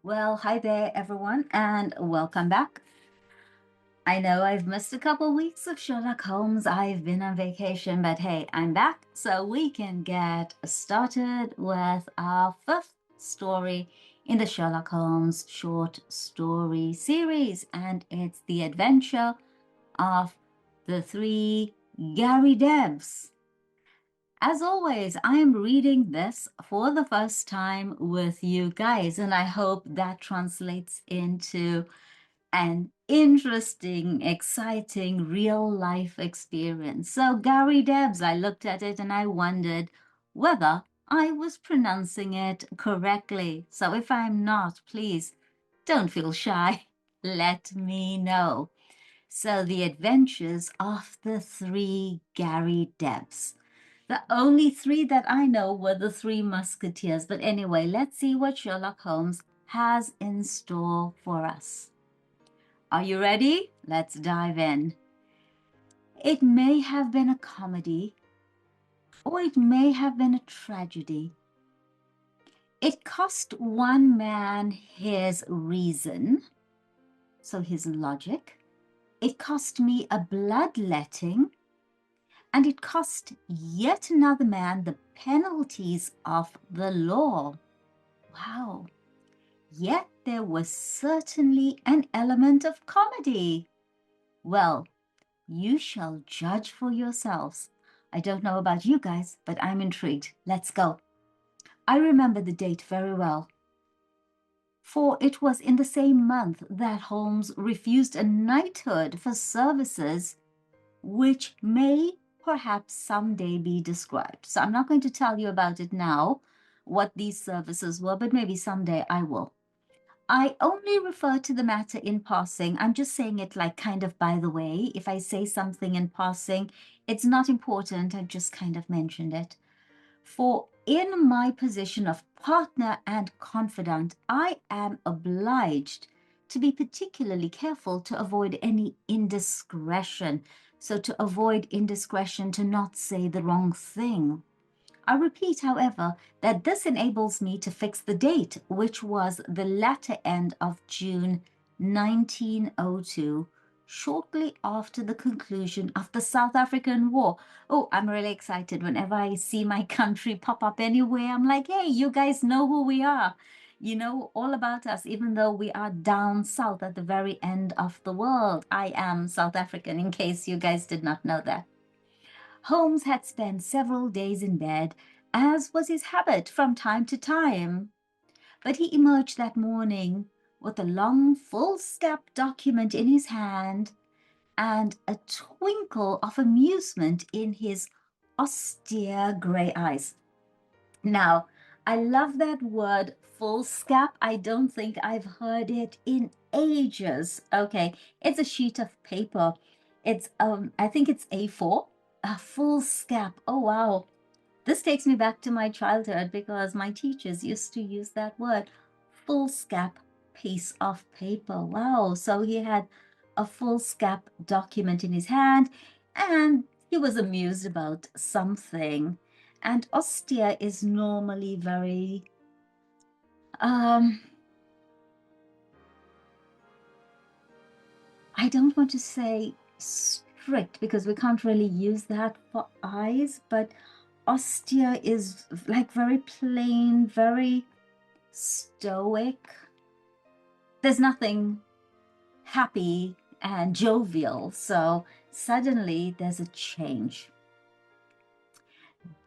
Well, hi there, everyone, and welcome back. I know I've missed a couple weeks of Sherlock Holmes. I've been on vacation, but hey, I'm back, so we can get started with our fifth story in the Sherlock Holmes short story series, and it's the adventure of the Three Garridebs. As always, I am reading this for the first time with you guys, and I hope that translates into an interesting, exciting, real life experience. So, Garridebs, I looked at it and I wondered whether I was pronouncing it correctly. So, if I'm not, please don't feel shy. Let me know. So, the adventures of the Three Garridebs. The only three that I know were the Three Musketeers. But anyway, let's see what Sherlock Holmes has in store for us. Are you ready? Let's dive in. It may have been a comedy, or it may have been a tragedy. It cost one man his reason, so his logic. It cost me a bloodletting, and it cost yet another man the penalties of the law. Wow. Yet there was certainly an element of comedy. Well, you shall judge for yourselves. I don't know about you guys, but I'm intrigued. Let's go. I remember the date very well, for it was in the same month that Holmes refused a knighthood for services which may perhaps someday be described. So I'm not going to tell you about it now, what these services were, but maybe someday I will. I only refer to the matter in passing. I'm just saying it like kind of by the way. If I say something in passing, it's not important. I just kind of mentioned it. For in my position of partner and confidant, I am obliged to be particularly careful to avoid any indiscretion. So to avoid indiscretion, to not say the wrong thing. I repeat, however, that this enables me to fix the date, which was the latter end of June 1902, shortly after the conclusion of the South African War. Oh, I'm really excited. Whenever I see my country pop up anywhere, I'm like, hey, you guys know who we are. You know all about us, even though we are down south at the very end of the world. I am South African, in case you guys did not know that. Holmes had spent several days in bed, as was his habit from time to time, but he emerged that morning with a long foolscap document in his hand and a twinkle of amusement in his austere grey eyes. Now, I love that word foolscap. I don't think I've heard it in ages. Okay, it's a sheet of paper. It's I think it's A4. A foolscap. Oh wow. This takes me back to my childhood because my teachers used to use that word, foolscap piece of paper. Wow. So he had a foolscap document in his hand and he was amused about something. And austere is normally very, I don't want to say strict because we can't really use that for eyes, but austere is like very plain, very stoic. There's nothing happy and jovial, so suddenly there's a change.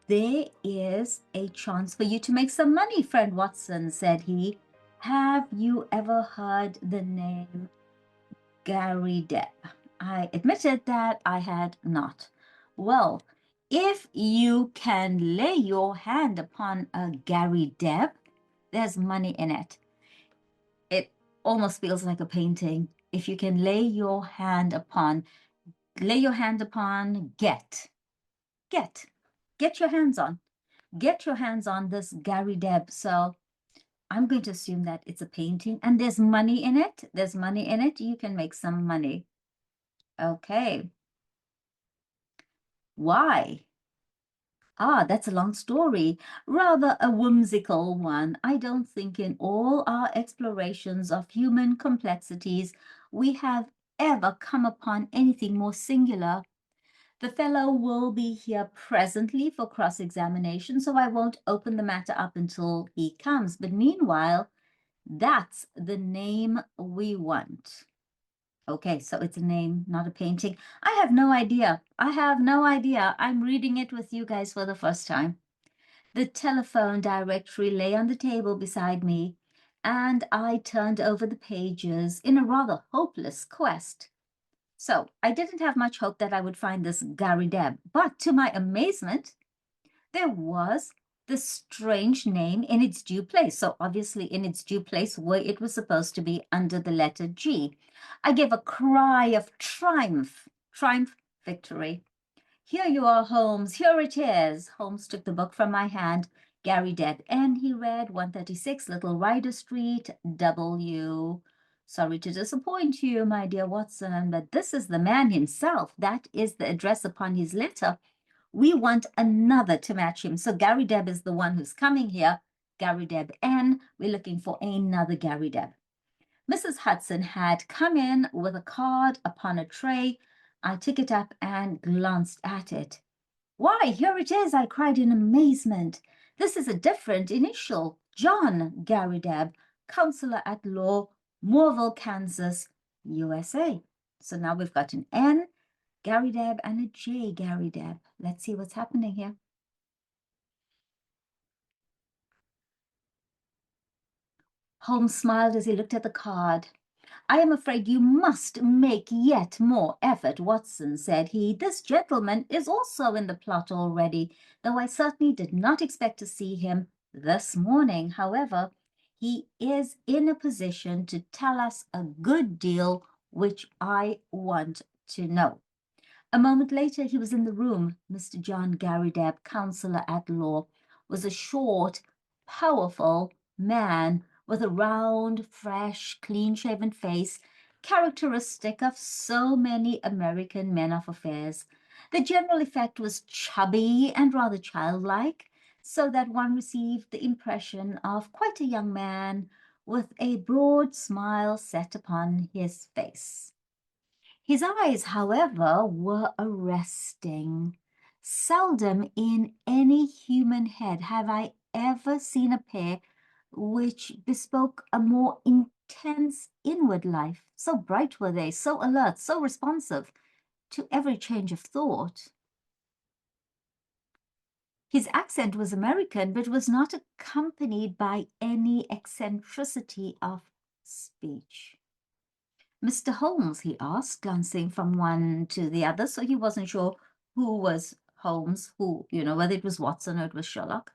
There is a chance for you to make some money, friend Watson, said he. Have you ever heard the name Garrideb? I admitted that I had not. Well, if you can lay your hand upon a Garrideb, there's money in it. It almost feels like a painting. If you can lay your hand upon, get your hands on. Get your hands on this Garrideb. So I'm going to assume that it's a painting and there's money in it. There's money in it. You can make some money. Okay. Why? Ah, that's a long story, rather a whimsical one. I don't think in all our explorations of human complexities we have ever come upon anything more singular. The fellow will be here presently for cross-examination, so I won't open the matter up until he comes. But meanwhile, that's the name we want. Okay, so it's a name, not a painting. I have no idea. I have no idea. I'm reading it with you guys for the first time. The telephone directory lay on the table beside me, and I turned over the pages in a rather hopeless quest. So I didn't have much hope that I would find this Garrideb, but to my amazement, there was the strange name in its due place. So obviously in its due place where it was supposed to be under the letter G. I gave a cry of triumph, victory. Here you are, Holmes. Here it is. Holmes took the book from my hand. Garrideb, and he read 136 Little Rider Street, W. Sorry to disappoint you, my dear Watson, but this is the man himself. That is the address upon his letter. We want another to match him. So Garrideb is the one who's coming here. Garrideb N. We're looking for another Garrideb. Mrs. Hudson had come in with a card upon a tray. I took it up and glanced at it. Why, here it is, I cried in amazement. This is a different initial. John Garrideb, counselor at law, Moorville, Kansas, USA. So now we've got an N, Garrideb, and a J, Garrideb. Let's see what's happening here. Holmes smiled as he looked at the card. I am afraid you must make yet more effort, Watson, said he. This gentleman is also in the plot already, though I certainly did not expect to see him this morning. However, he is in a position to tell us a good deal, which I want to know. A moment later, he was in the room. Mr. John Garrideb, counselor at law, was a short, powerful man with a round, fresh, clean-shaven face, characteristic of so many American men of affairs. The general effect was chubby and rather childlike, so that one received the impression of quite a young man with a broad smile set upon his face. His eyes, however, were arresting. Seldom in any human head have I ever seen a pair which bespoke a more intense inward life. So bright were they, so alert, so responsive to every change of thought. His accent was American, but was not accompanied by any eccentricity of speech. Mr. Holmes, he asked, glancing from one to the other, so he wasn't sure who was Holmes, whether it was Watson or it was Sherlock.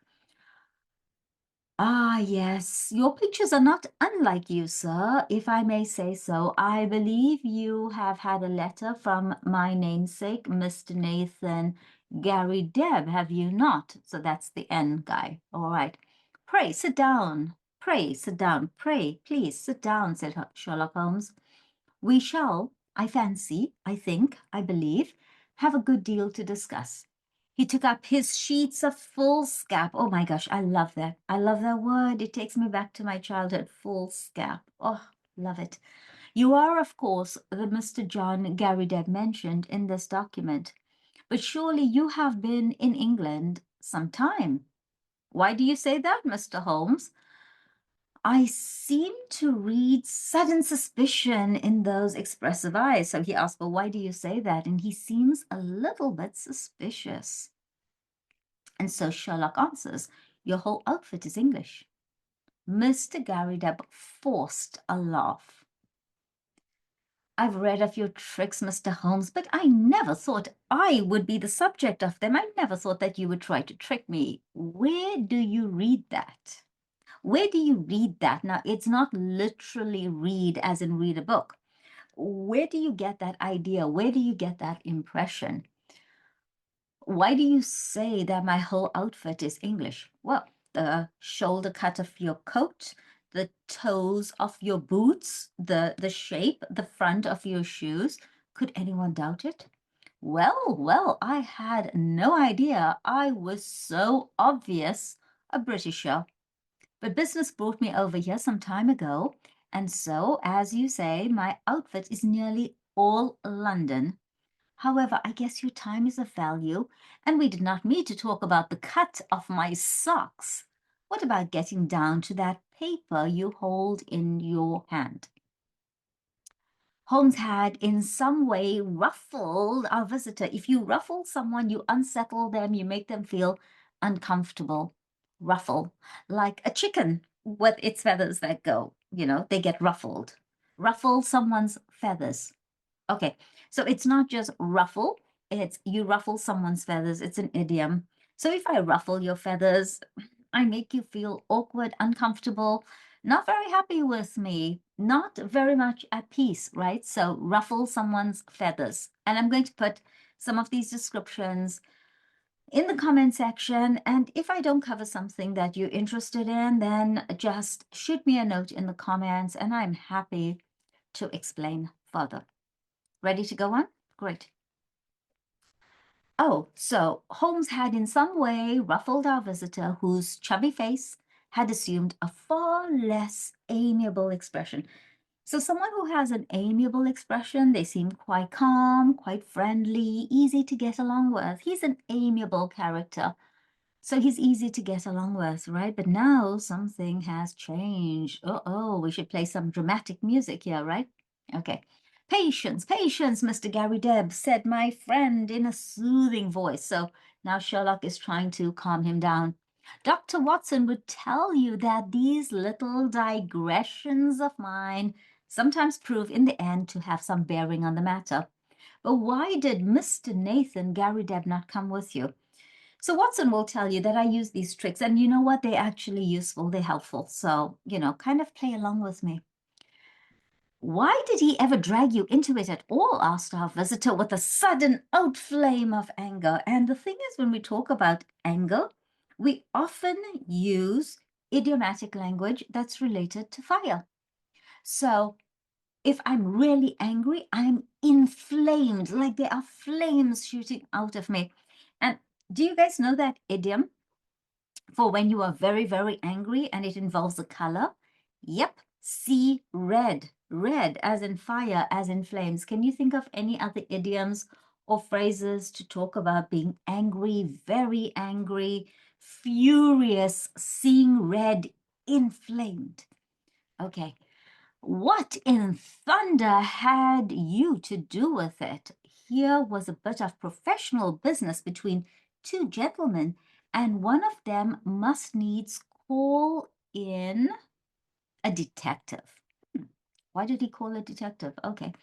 Ah, yes, your pictures are not unlike you, sir, if I may say so. I believe you have had a letter from my namesake, Mr. Nathan Garrideb, have you not? So that's the N guy. All right. Pray sit down. Pray sit down. Pray, please sit down, said Sherlock Holmes. We shall, I fancy, I think, I believe, have a good deal to discuss. He took up his sheets of foolscap. Oh my gosh, I love that. I love that word. It takes me back to my childhood, foolscap. Oh, love it. You are, of course, the Mr. John Garrideb mentioned in this document, but surely you have been in England some time. Why do you say that, Mr. Holmes? I seem to read sudden suspicion in those expressive eyes. So he asked, well, why do you say that? And he seems a little bit suspicious. And so Sherlock answers, your whole outfit is English. Mr. Garrideb forced a laugh. I've read of your tricks, Mr. Holmes, but I never thought I would be the subject of them. I never thought that you would try to trick me. Where do you read that? Where do you read that? Now, it's not literally read as in read a book. Where do you get that idea? Where do you get that impression? Why do you say that my whole outfit is English? Well, the shoulder cut of your coat, the toes of your boots, the shape, the front of your shoes. Could anyone doubt it? Well, I had no idea I was so obvious a Britisher. But business brought me over here some time ago, and so, as you say, my outfit is nearly all London. However, I guess your time is of value, and we did not meet to talk about the cut of my socks. What about getting down to that paper you hold in your hand? Holmes had in some way ruffled our visitor. If you ruffle someone, you unsettle them, you make them feel uncomfortable. Ruffle, like a chicken with its feathers that go, they get ruffled. Ruffle someone's feathers. Okay, so it's not just ruffle, it's you ruffle someone's feathers. It's an idiom. So if I ruffle your feathers, I make you feel awkward, uncomfortable, not very happy with me, not very much at peace, right? So ruffle someone's feathers. And I'm going to put some of these descriptions in the comment section. And if I don't cover something that you're interested in, then just shoot me a note in the comments and I'm happy to explain further. Ready to go on? Great. Oh, so Holmes had in some way ruffled our visitor, whose chubby face had assumed a far less amiable expression. So someone who has an amiable expression, they seem quite calm, quite friendly, easy to get along with. He's an amiable character. So he's easy to get along with, right? But now something has changed. Oh, we should play some dramatic music here, right? Okay. Patience, patience, Mr. Garridebs, said my friend in a soothing voice. So now Sherlock is trying to calm him down. Dr. Watson would tell you that these little digressions of mine sometimes prove in the end to have some bearing on the matter. But why did Mr. Nathan Garrideb not come with you? So Watson will tell you that I use these tricks, and you know what? They're actually useful, they're helpful. So, kind of play along with me. Why did he ever drag you into it at all? Asked our visitor with a sudden outflame of anger. And the thing is, when we talk about anger, we often use idiomatic language that's related to fire. So if I'm really angry, I'm inflamed, like there are flames shooting out of me. And do you guys know that idiom for when you are very, very angry and it involves a color? Yep, see red. Red as in fire, as in flames. Can you think of any other idioms or phrases to talk about being angry, very angry, furious, seeing red, inflamed? Okay. What in thunder had you to do with it? Here was a bit of professional business between two gentlemen, and one of them must needs call in a detective. Why did he call a detective? Okay.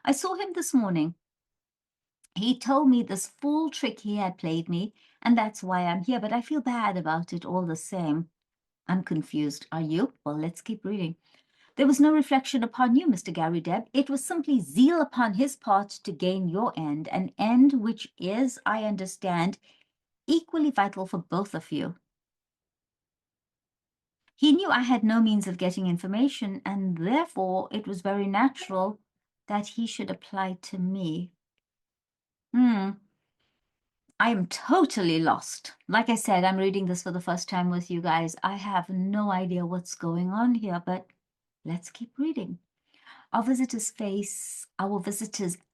I saw him this morning. He told me this fool trick he had played me, and that's why I'm here, but I feel bad about it all the same. I'm confused. Are you? Well, let's keep reading. There was no reflection upon you, Mr. Garrideb. It was simply zeal upon his part to gain your end, an end which is, I understand, equally vital for both of you. He knew I had no means of getting information, and therefore it was very natural that he should apply to me. I am totally lost. Like I said, I'm reading this for the first time with you guys. I have no idea what's going on here, but let's keep reading. Our visitor's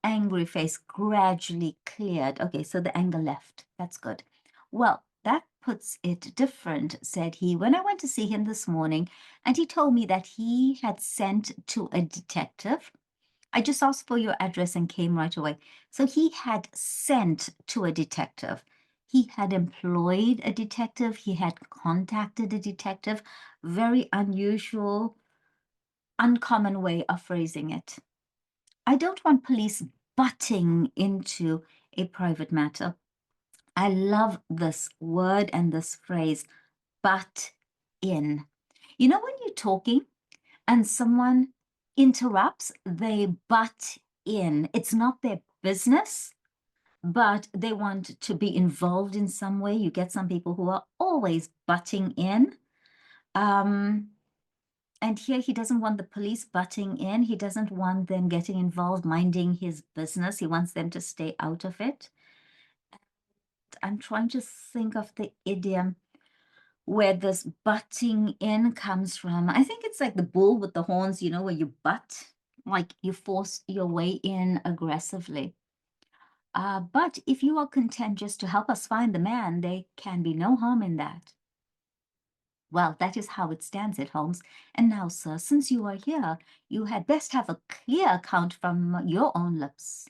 angry face gradually cleared. Okay, so the anger left. That's good. Well, that puts it different, said he, when I went to see him this morning, and he told me that he had sent to a detective. I just asked for your address and came right away. So he had sent to a detective. He had employed a detective. He had contacted a detective. Very unusual, uncommon way of phrasing it. I don't want police butting into a private matter. I love this word and this phrase, butt in. You know, when you're talking and someone interrupts, they butt in. It's not their business, but they want to be involved in some way. You get some people who are always butting in. And here he doesn't want the police butting in. He doesn't want them getting involved, minding his business. He wants them to stay out of it. I'm trying to think of the idiom where this butting in comes from. I think it's like the bull with the horns, you know, where you butt, like you force your way in aggressively. But if you are content just to help us find the man, there can be no harm in that. Well, that is how it stands at Holmes. And now, sir, since you are here, you had best have a clear account from your own lips.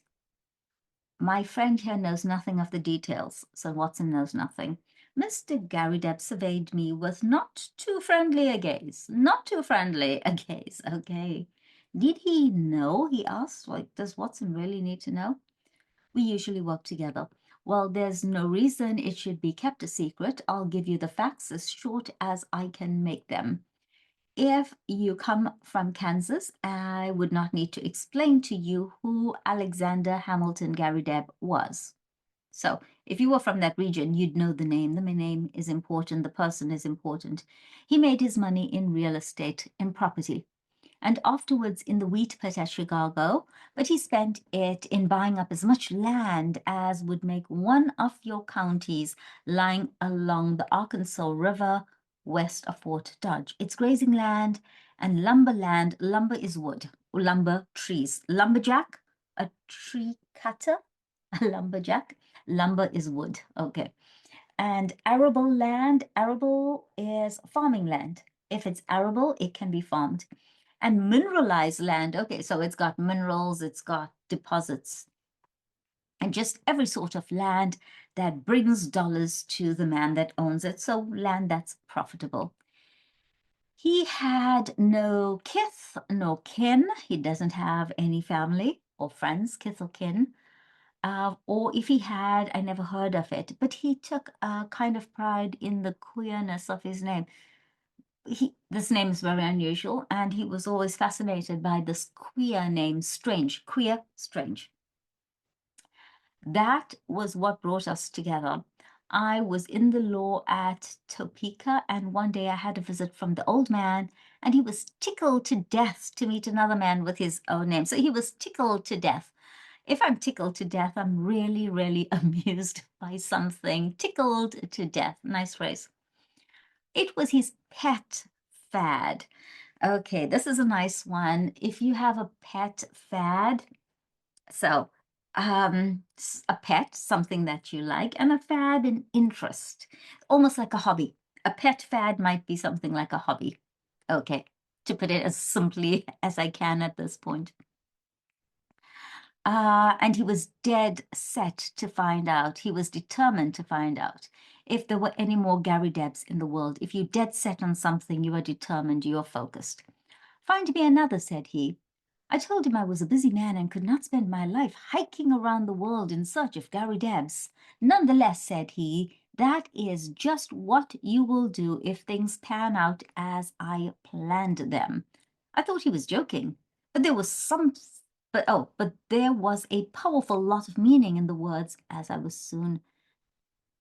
My friend here knows nothing of the details, Sir Watson knows nothing. Mr. Garrideb surveyed me with not too friendly a gaze. Not too friendly a gaze, okay. Did he know, he asked. Like, does Watson really need to know? We usually work together. Well, there's no reason it should be kept a secret. I'll give you the facts as short as I can make them. If you come from Kansas, I would not need to explain to you who Alexander Hamilton Garrideb was. So if you were from that region, you'd know the name. The name is important. The person is important. He made his money in real estate, in property, and afterwards in the wheat pit at Chicago, but he spent it in buying up as much land as would make one of your counties lying along the Arkansas River west of Fort Dodge. It's grazing land and lumber land. Lumber is wood, lumber trees. Lumberjack, a tree cutter, a lumberjack. Lumber is wood, okay. And arable land, arable is farming land. If it's arable, it can be farmed. And mineralized land, okay, so it's got minerals, it's got deposits, and just every sort of land that brings dollars to the man that owns it. So land that's profitable. He had no kith, no kin. He doesn't have any family or friends, kith or kin. Or if he had, I never heard of it, but he took a kind of pride in the queerness of his name. This name is very unusual, and he was always fascinated by this queer name, Strange, queer, strange. That was what brought us together. I was in the law at Topeka, and one day I had a visit from the old man, and he was tickled to death to meet another man with his own name. So he was tickled to death. If I'm tickled to death, I'm really, really amused by something. Tickled to death. Nice phrase. It was his pet fad. Okay, this is a nice one. If you have a pet fad, so a pet, something that you like, and a fad, an interest, almost like a hobby. A pet fad might be something like a hobby. Okay, to put it as simply as I can at this point. And he was dead set to find out. He was determined to find out if there were any more Garridebs in the world. If you're dead set on something, you are determined, you are focused. Find me another, said he. I told him I was a busy man and could not spend my life hiking around the world in search of Garridebs. Nonetheless, said he, that is just what you will do if things pan out as I planned them. I thought he was joking, but there was but there was a powerful lot of meaning in the words, as I was soon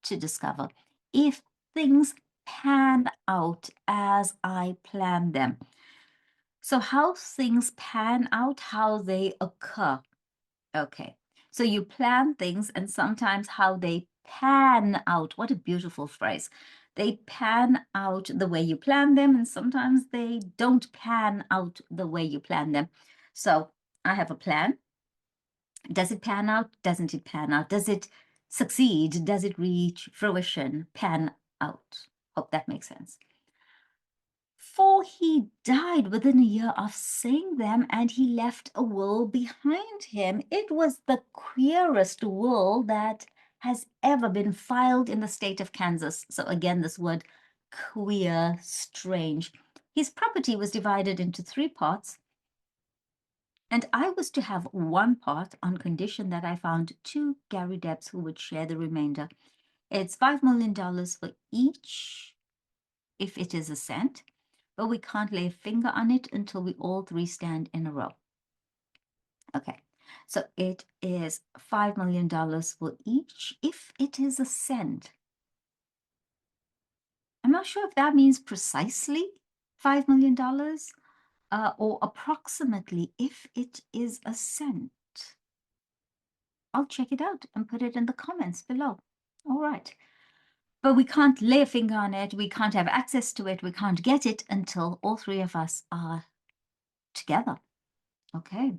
to discover. If things pan out as I planned them. So how things pan out, how they occur. Okay, so you plan things and sometimes how they pan out. What a beautiful phrase. They pan out the way you plan them, and sometimes they don't pan out the way you plan them. So I have a plan. Does it pan out? Doesn't it pan out? Does it succeed? Does it reach fruition? Pan out. Hope that makes sense. For he died within a year of saying them, and he left a will behind him. It was the queerest will that has ever been filed in the state of Kansas. So again, this word queer, strange. His property was divided into 3 parts, and I was to have 1 part on condition that I found 2 Garridebs who would share the remainder. It's $5 million for each if it is a cent, but we can't lay a finger on it until we all 3 stand in a row. Okay, so it is $5 million for each if it is a cent. I'm not sure if that means precisely $5 million or approximately if it is a cent. I'll check it out and put it in the comments below. All right. But we can't lay a finger on it. We can't have access to it. We can't get it until all three of us are together. Okay.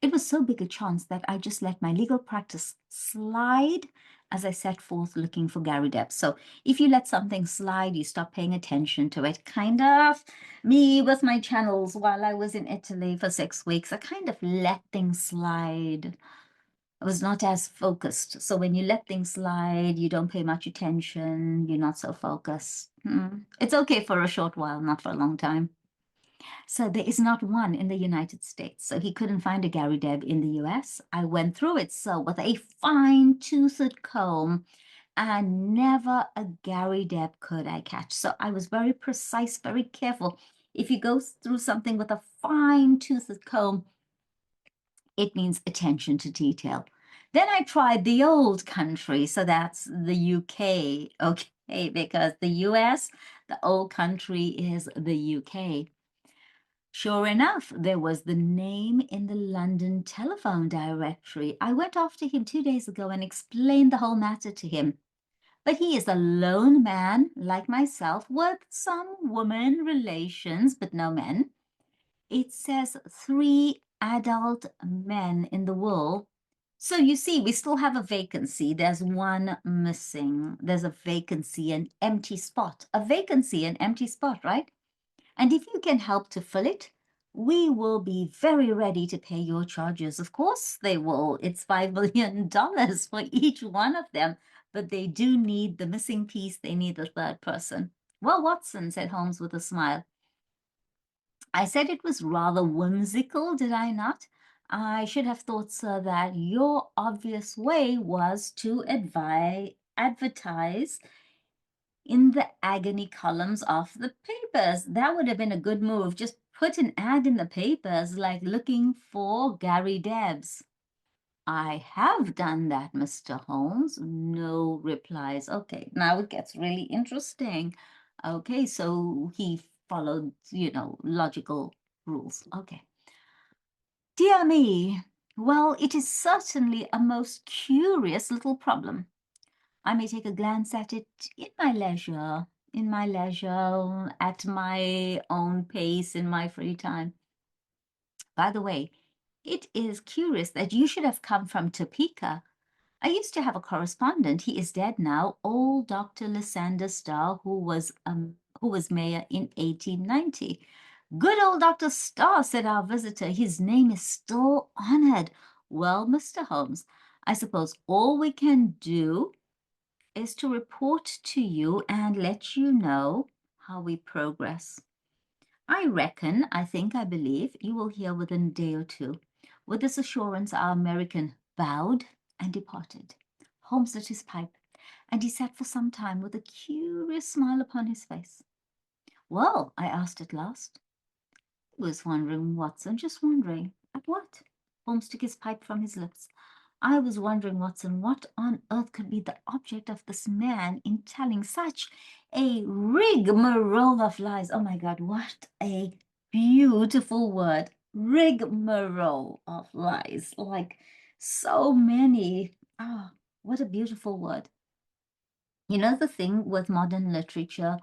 It was so big a chance that I just let my legal practice slide as I set forth looking for Garridebs. So if you let something slide, you stop paying attention to it. Kind of me with my channels while I was in Italy for 6 weeks. I kind of let things slide. I was not as focused. So when you let things slide, you don't pay much attention. You're not so focused. It's okay for a short while, not for a long time. So there is not one in the United States. So he couldn't find a Garrideb in the US. I went through it so with a fine-toothed comb, and never a Garrideb could I catch. So I was very precise, very careful. If you go through something with a fine-toothed comb, it means attention to detail. Then I tried the old country, so that's the UK, okay, because the US, the old country is the UK. Sure enough, there was the name in the London telephone directory. I went off to him 2 days ago and explained the whole matter to him. But he is a lone man, like myself, with some woman relations, but no men. It says 3 adult men in the will. So you see, we still have a vacancy. There's one missing. There's a vacancy, an empty spot. A vacancy, an empty spot, right? And if you can help to fill it, we will be very ready to pay your charges. Of course they will. It's $5 million for each one of them. But they do need the missing piece. They need the third person. Well, Watson, said Holmes with a smile. I said it was rather whimsical, did I not? I should have thought, sir, that your obvious way was to advertise in the agony columns of the papers. That would have been a good move. Just put an ad in the papers like looking for Garridebs. I have done that, Mr. Holmes. No replies. Okay, now it gets really interesting. Okay, so he followed, logical rules. Okay. Dear me. Well, it is certainly a most curious little problem. I may take a glance at it in my leisure, at my own pace, in my free time. By the way, it is curious that you should have come from Topeka. I used to have a correspondent. He is dead now, old Dr. Lysander Starr, who was mayor in 1890. Good old Dr. Starr, said our visitor. His name is still honored. Well, Mr. Holmes, I suppose all we can do is to report to you and let you know how we progress. I reckon, I believe, you will hear within a day or two. With this assurance, our American bowed and departed. Holmes lit his pipe, and he sat for some time with a curious smile upon his face. Well, I asked at last. I was wondering, Watson, just wondering. At what? Holmes took his pipe from his lips. I was wondering, Watson, what on earth could be the object of this man in telling such a rigmarole of lies? Oh my God, what a beautiful word. Rigmarole of lies. Like so many. Ah, what a beautiful word. You know, the thing with modern literature,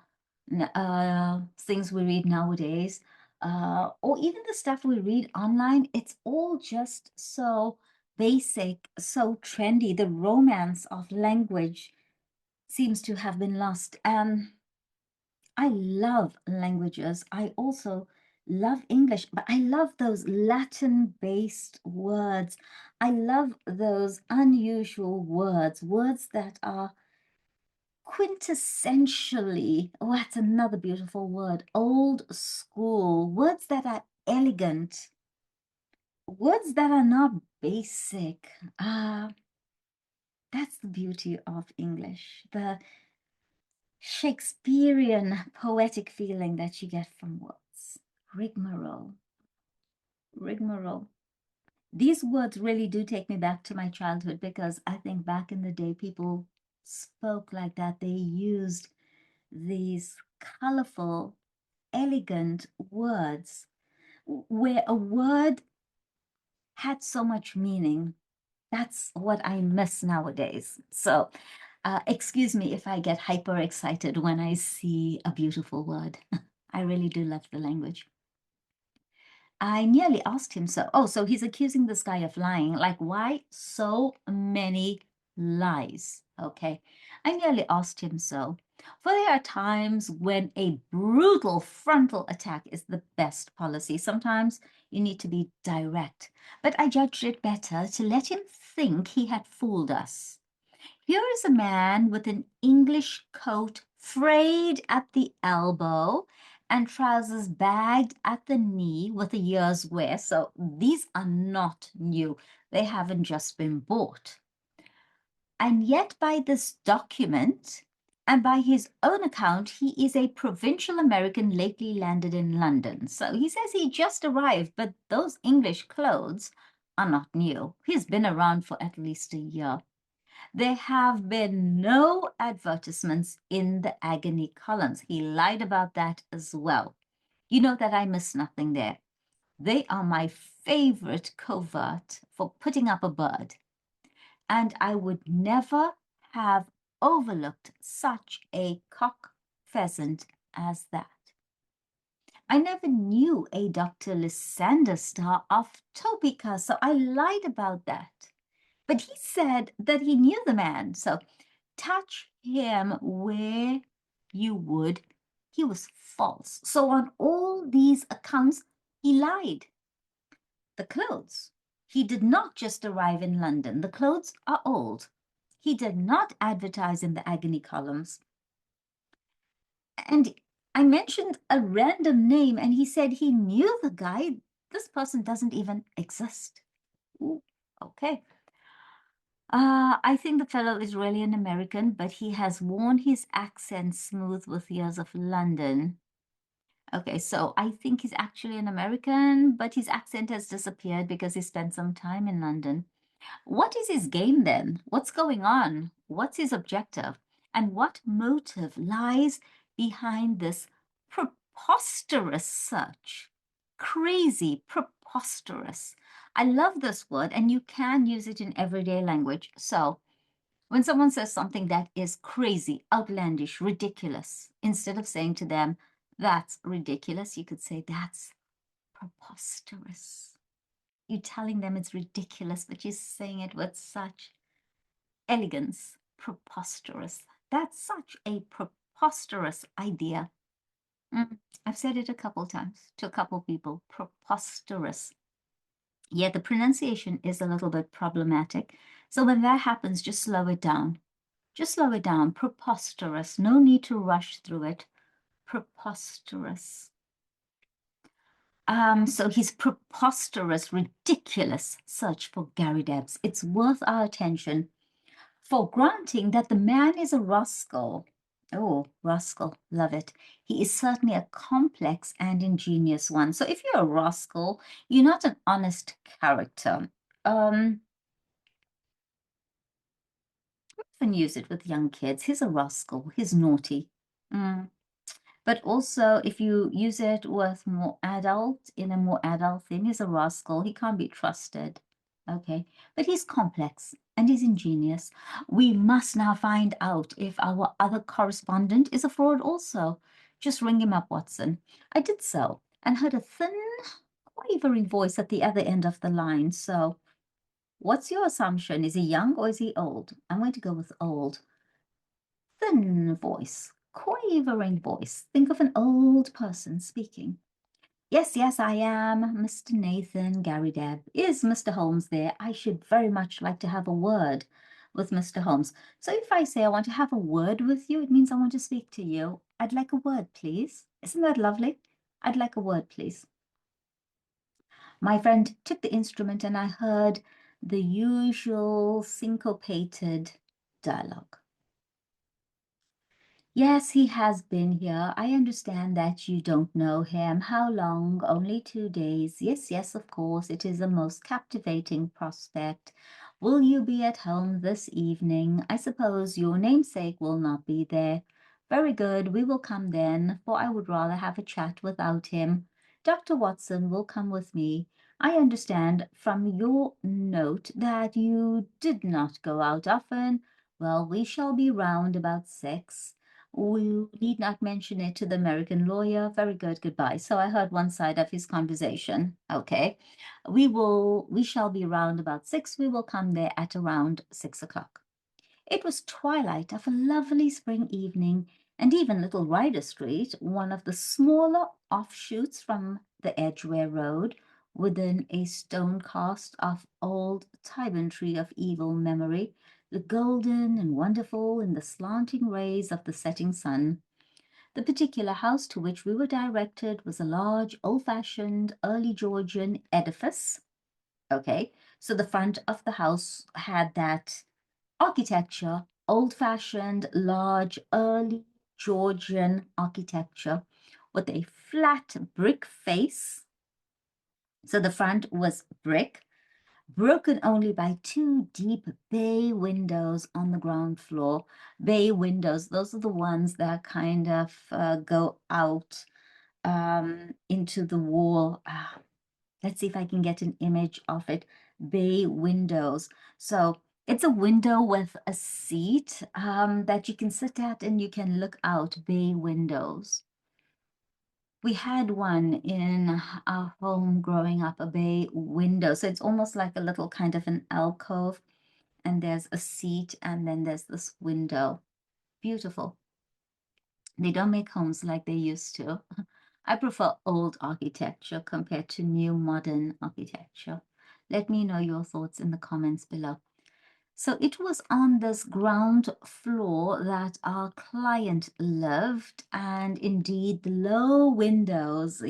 things we read nowadays, or even the stuff we read online, it's all just so basic, so trendy. The romance of language seems to have been lost. And I love languages. I also love English, but I love those Latin-based words. I love those unusual words, words that are quintessentially, oh, that's another beautiful word, old school, words that are elegant, words that are not basic. That's the beauty of English, the Shakespearean poetic feeling that you get from words. Rigmarole, rigmarole. These words really do take me back to my childhood, because I think back in the day, people spoke like that. They used these colorful elegant words where a word had so much meaning. That's what I miss nowadays. So, excuse me if I get hyper excited when I see a beautiful word. I really do love the language. I nearly asked him so. Oh, so he's accusing this guy of lying. Like, why so many lies? Okay. I nearly asked him so. For there are times when a brutal frontal attack is the best policy. Sometimes you need to be direct. But I judged it better to let him think he had fooled us. Here is a man with an English coat frayed at the elbow and trousers bagged at the knee with a year's wear. So these are not new. They haven't just been bought. And yet by this document and by his own account, he is a provincial American lately landed in London. So he says he just arrived, but those English clothes are not new. He's been around for at least a year. There have been no advertisements in the agony columns. He lied about that as well. You know that I miss nothing there. They are my favorite covert for putting up a bird. And I would never have overlooked such a cock pheasant as that. I never knew a Dr. Lysander star of Topeka, so I lied about that. But he said that he knew the man, so touch him where you would, he was false. So on all these accounts, he lied. The clothes. He did not just arrive in London. The clothes are old. He did not advertise in the agony columns. And I mentioned a random name, and he said he knew the guy. This person doesn't even exist. Ooh, okay. I think the fellow is really an American, but he has worn his accent smooth with years of London. Okay, so I think he's actually an American, but his accent has disappeared because he spent some time in London. What is his game then? What's going on? What's his objective? And what motive lies behind this preposterous search? Crazy, preposterous. I love this word, and you can use it in everyday language. So, when someone says something that is crazy, outlandish, ridiculous, instead of saying to them, that's ridiculous, you could say, that's preposterous. You're telling them it's ridiculous, but you're saying it with such elegance. Preposterous. That's such a preposterous idea. I've said it a couple times to a couple people. Preposterous. Yeah, the pronunciation is a little bit problematic. So when that happens, just slow it down. Just slow it down. Preposterous. No need to rush through it. Preposterous. So his preposterous, ridiculous search for Garridebs. It's worth our attention. For granting that the man is a rascal. Oh, rascal, love it. He is certainly a complex and ingenious one. So if you're a rascal, you're not an honest character. I often use it with young kids. He's a rascal. He's naughty. But also, if you use it with more adult, in a more adult thing, he's a rascal. He can't be trusted. Okay, but he's complex and he's ingenious. We must now find out if our other correspondent is a fraud also. Just ring him up, Watson. I did so and heard a thin, quavering voice at the other end of the line. So, what's your assumption? Is he young or is he old? I'm going to go with old. Thin voice, quavering voice. Think of an old person speaking. Yes, yes, I am Mr. Nathan Garrideb. Is Mr. Holmes there? I should very much like to have a word with Mr. Holmes. So if I say I want to have a word with you, it means I want to speak to you. I'd like a word, please. Isn't that lovely? I'd like a word, please. My friend took the instrument and I heard the usual syncopated dialogue. Yes, he has been here. I understand that you don't know him. How long? Only 2 days. Yes, yes, of course. It is a most captivating prospect. Will you be at home this evening? I suppose your namesake will not be there. Very good. We will come then, for I would rather have a chat without him. Dr. Watson will come with me. I understand from your note that you did not go out often. Well, we shall be round about 6. We need not mention it to the American lawyer. Very good. Goodbye. So I heard one side of his conversation. Okay. We shall be round about 6. We will come there at around 6 o'clock. It was twilight of a lovely spring evening, and even Little Rider Street, one of the smaller offshoots from the Edgware Road, within a stone cast of old Tyburn tree of evil memory, looked golden and wonderful in the slanting rays of the setting sun. The particular house to which we were directed was a large, old-fashioned, early Georgian edifice. Okay, so the front of the house had that architecture, old-fashioned, large, early Georgian architecture with a flat brick face. So the front was brick, broken only by 2 deep bay windows on the ground floor. Bay windows, those are the ones that kind of go out into the wall. Let's see if I can get an image of it. Bay windows. So it's a window with a seat that you can sit at and you can look out. Bay windows. We had one in our home growing up, a bay window. So it's almost like a little kind of an alcove, and there's a seat, and then there's this window. Beautiful. They don't make homes like they used to. I prefer old architecture compared to new modern architecture. Let me know your thoughts in the comments below. So it was on this ground floor that our client lived, and indeed the low windows,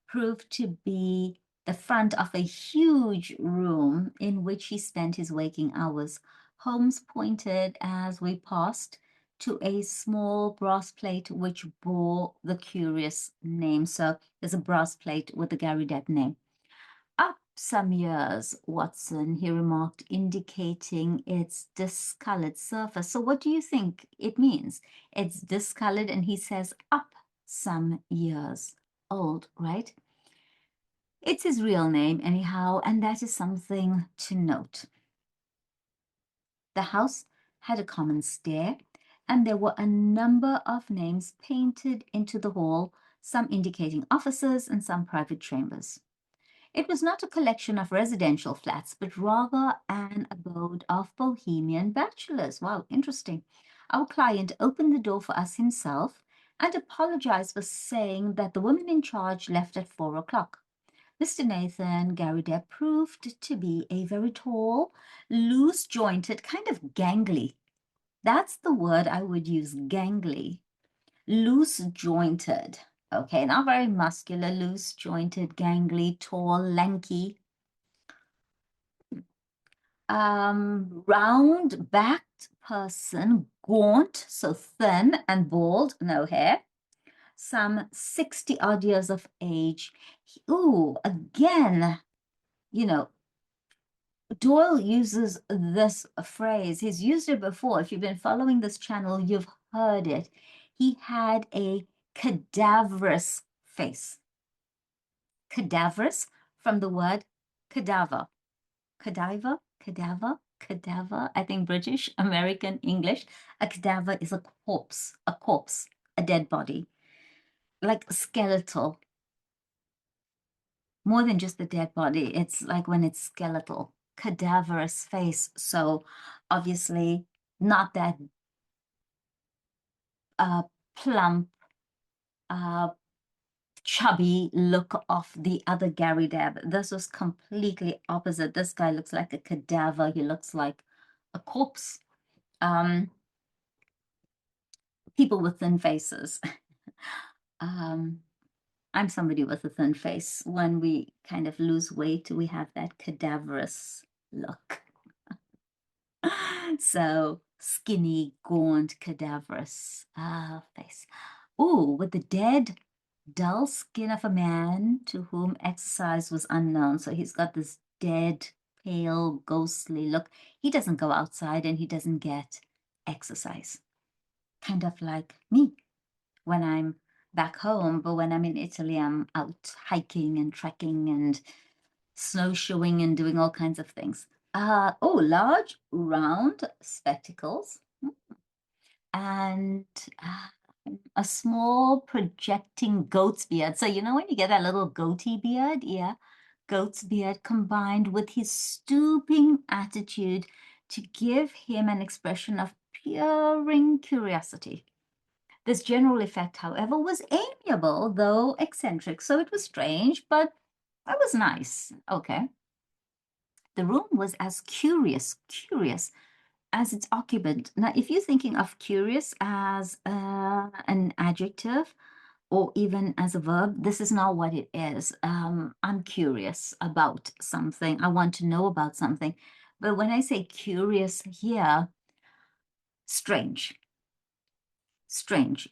proved to be the front of a huge room in which he spent his waking hours. Holmes pointed as we passed to a small brass plate which bore the curious name. So there's a brass plate with the Garrideb name. Up some years, Watson, he remarked, indicating its discolored surface. So what do you think it means? It's discolored, and he says up some years old, right? It's his real name, anyhow, and that is something to note. The house had a common stair, and there were a number of names painted into the hall, some indicating offices and some private chambers. It was not a collection of residential flats, but rather an abode of bohemian bachelors. Wow, interesting. Our client opened the door for us himself and apologized for saying that the woman in charge left at 4 o'clock. Mr. Nathan Garrideb proved to be a very tall, loose-jointed, kind of gangly. That's the word I would use, gangly. Loose-jointed. Okay, not very muscular, loose-jointed, gangly, tall, lanky. Round-backed person, gaunt, so thin and bald, no hair. Some 60-odd years of age. Ooh, again, Doyle uses this phrase. He's used it before. If you've been following this channel, you've heard it. He had a cadaverous face. Cadaverous from the word cadaver. Cadaver, cadaver. I think British, American, English. A cadaver is a corpse, a dead body, like skeletal. More than just the dead body. It's like when it's skeletal. Cadaverous face. So obviously not that plump, chubby look of the other Garrideb. This was completely opposite. This guy looks like a cadaver. He looks like a corpse. People with thin faces. I'm somebody with a thin face. When we kind of lose weight, we have that cadaverous look. So skinny, gaunt, cadaverous face. Ooh, with the dead, dull skin of a man to whom exercise was unknown. So he's got this dead, pale, ghostly look. He doesn't go outside and he doesn't get exercise. kind of like me when I'm back home, but when I'm in Italy, I'm out hiking and trekking and snowshoeing and doing all kinds of things. Oh, large round spectacles and a small projecting goat's beard. So, you know, when you get that little goatee beard? Yeah, goat's beard combined with his stooping attitude to give him an expression of peering curiosity. This general effect, however, was amiable, though eccentric, so it was strange, but it was nice. Okay. The room was as curious as its occupant. Now, if you're thinking of curious as an adjective or even as a verb, this is not what it is. I'm curious about something. I want to know about something. But when I say curious here, strange. Strange.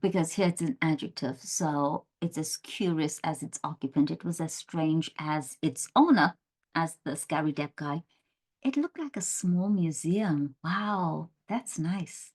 Because here it's an adjective, so it's as curious as its occupant. It was as strange as its owner, as the Garridepp guy. It looked like a small museum. Wow, that's nice.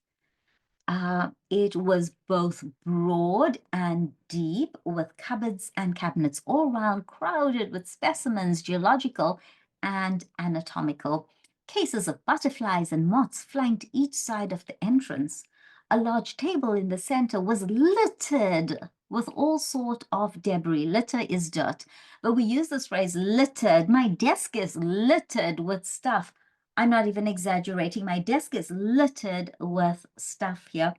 It was both broad and deep, with cupboards and cabinets all round, crowded with specimens, geological and anatomical. Cases of butterflies and moths flanked each side of the entrance. A large table in the center was littered with all sort of debris. Litter is dirt, but we use this phrase littered. My desk is littered with stuff. I'm not even exaggerating. My desk is littered with stuff here.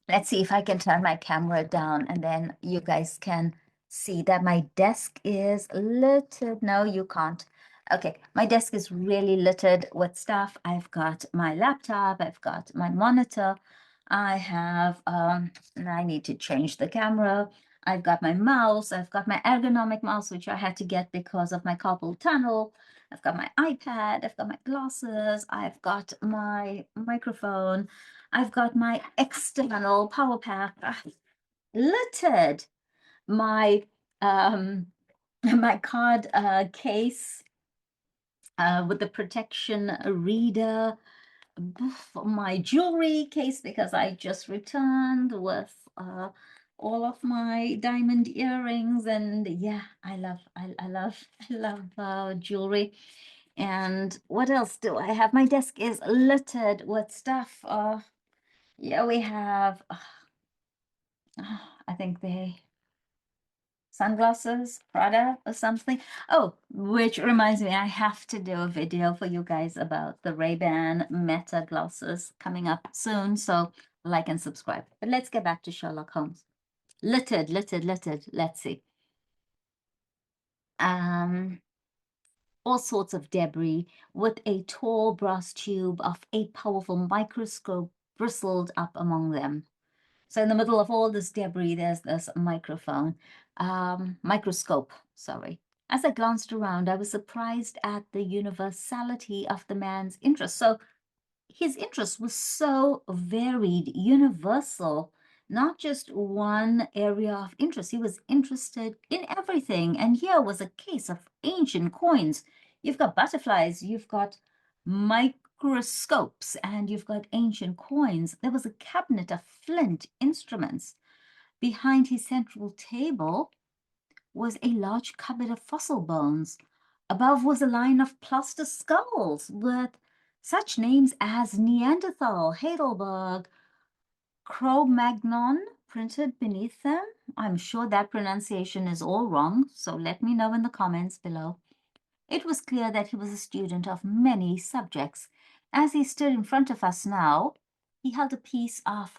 Let's see if I can turn my camera down and then you guys can see that my desk is littered. No, you can't. Okay, my desk is really littered with stuff. I've got my laptop, I've got my monitor, I have, and I need to change the camera. I've got my mouse, I've got my ergonomic mouse, which I had to get because of my carpal tunnel. I've got my iPad, I've got my glasses, I've got my microphone, I've got my external power pack, littered. My my card case with the protection reader, my jewelry case because I just returned with all of my diamond earrings, and yeah, I love jewelry. And what else do I have? My desk is littered with stuff. Yeah, we have. I think they sunglasses, Prada or something. Oh, which reminds me, I have to do a video for you guys about the Ray-Ban Meta glasses coming up soon. So like and subscribe. But let's get back to Sherlock Holmes. Littered. Let's see. All sorts of debris with a tall brass tube of a powerful microscope bristled up among them. So in the middle of all this debris, there's this microscope, sorry. As I glanced around, I was surprised at the universality of the man's interest. So his interest was so varied, universal, not just one area of interest. He was interested in everything. And here was a case of ancient coins. You've got butterflies, you've got microscopes, and you've got ancient coins. There was a cabinet of flint instruments. Behind his central table was a large cupboard of fossil bones. Above was a line of plaster skulls with such names as Neanderthal, Heidelberg, Cro-Magnon printed beneath them. I'm sure that pronunciation is all wrong, so let me know in the comments below. It was clear that he was a student of many subjects. As he stood in front of us now, he held a piece of,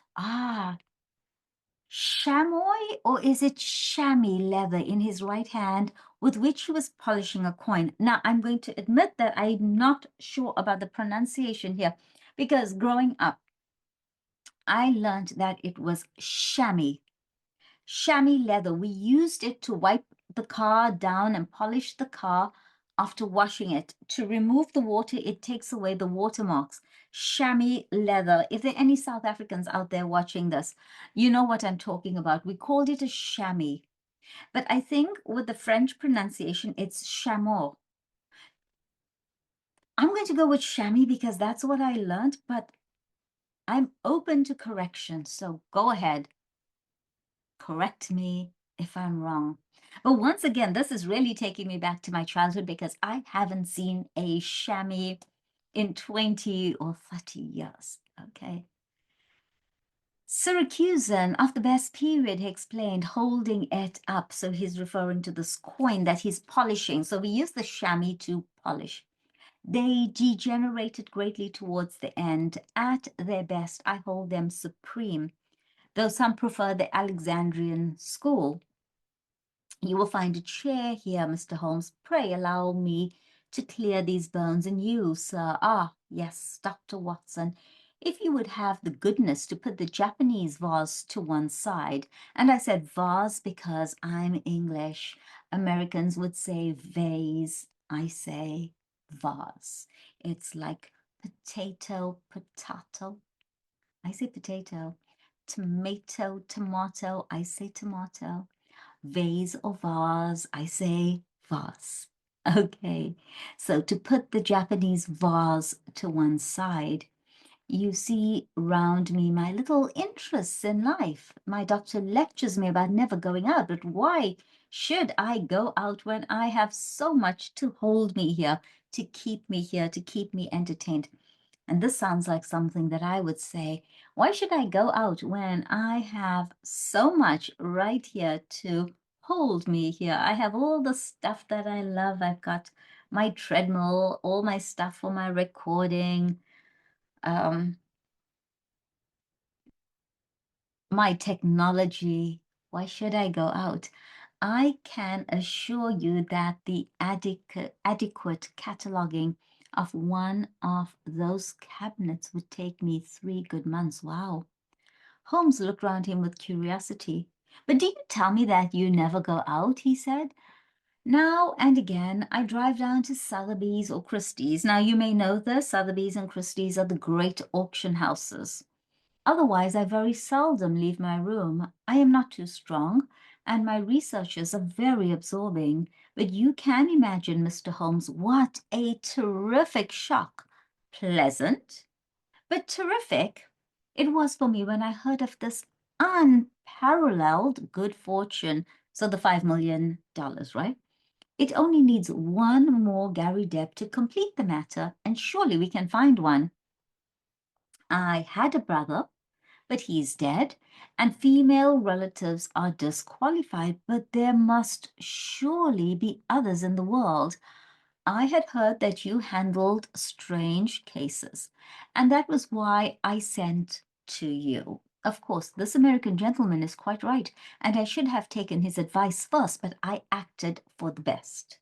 chamois, or is it chamois leather in his right hand, with which he was polishing a coin. Now, I'm going to admit that I'm not sure about the pronunciation here, because growing up, I learned that it was chamois. Chamois leather. We used it to wipe the car down and polish the car after washing it. To remove the water, it takes away the watermarks. Chamois leather. If there are any South Africans out there watching this, you know what I'm talking about. We called it a chamois. But I think with the French pronunciation, it's chameau. I'm going to go with chamois because that's what I learned, but I'm open to correction, so go ahead, correct me if I'm wrong. But once again, this is really taking me back to my childhood because I haven't seen a chamois in 20 or 30 years. Okay. Syracusan of the best period, he explained, holding it up. So he's referring to this coin that he's polishing. So we use the chamois to polish. They degenerated greatly towards the end. At their best, I hold them supreme, though some prefer the Alexandrian school. You will find a chair here, Mr. Holmes. Pray allow me to clear these bones, and you, sir. Ah, yes, Dr. Watson, if you would have the goodness to put the Japanese vase to one side. And I said vase because I'm English. Americans would say vase. I say vase. It's like potato, potato. I say potato. Tomato, tomato. I say tomato. Vase or vase, I say vase. Okay, so to put the Japanese vase to one side, you see round me my little interests in life. My doctor lectures me about never going out, but why should I go out when I have so much to hold me here, to keep me here, to keep me entertained? And this sounds like something that I would say. Why should I go out when I have so much right here to hold me here? I have all the stuff that I love. I've got my treadmill, all my stuff for my recording, um, my technology. Why should I go out? I can assure you that the adequate cataloging of one of those cabinets would take me 3 good months. Wow. Holmes looked round him with curiosity. But do you tell me that you never go out? He said. Now and again, I drive down to Sotheby's or Christie's. Now, you may know this, Sotheby's and Christie's are the great auction houses. Otherwise, I very seldom leave my room. I am not too strong, and my researches are very absorbing. But you can imagine, Mr. Holmes, what a terrific shock. Pleasant, but terrific it was for me when I heard of this unparalleled good fortune. So the $5 million, right? It only needs one more Garrideb to complete the matter, and surely we can find one. I had a brother, but he's dead, and female relatives are disqualified, but there must surely be others in the world. I had heard that you handled strange cases, and that was why I sent to you. Of course, this American gentleman is quite right, and I should have taken his advice first, but I acted for the best.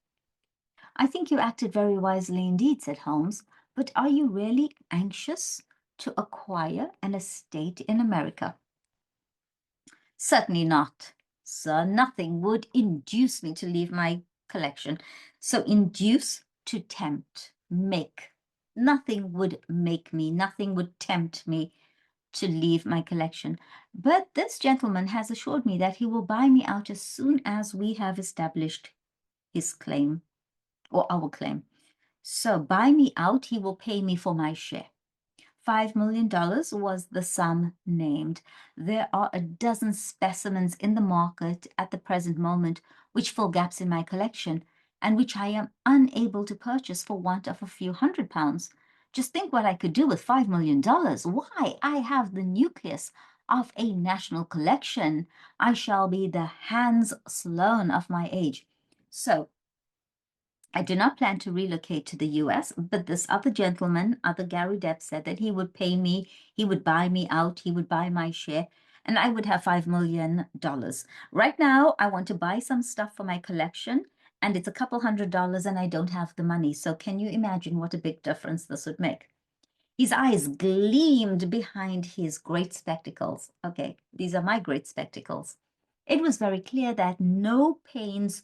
I think you acted very wisely indeed, said Holmes, but are you really anxious to acquire an estate in America? Certainly not, sir. Nothing would induce me to leave my collection. So induce, to tempt, make. Nothing would make me, nothing would tempt me to leave my collection. But this gentleman has assured me that he will buy me out as soon as we have established his claim, or our claim. So buy me out, he will pay me for my share. $5 million was the sum named. There are a dozen specimens in the market at the present moment which fill gaps in my collection and which I am unable to purchase for want of a few £100. Just think what I could do with $5 million. Why, I have the nucleus of a national collection. I shall be the Hans Sloane of my age. So I do not plan to relocate to the US, but this other gentleman, other Garrideb, said that he would pay me, he would buy me out, he would buy my share, and I would have $5 million. Right now, I want to buy some stuff for my collection, and it's a couple $100, and I don't have the money. So can you imagine what a big difference this would make? His eyes gleamed behind his great spectacles. Okay, these are my great spectacles. It was very clear that no pains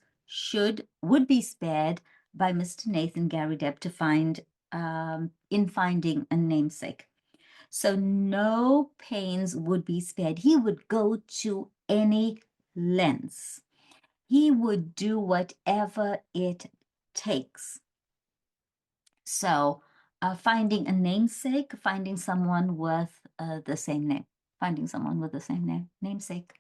would be spared by Mr. Nathan Garrideb to in finding a namesake. So no pains would be spared. He would go to any lengths. He would do whatever it takes. So finding a namesake, finding someone worth the same name, finding someone with the same name, namesake.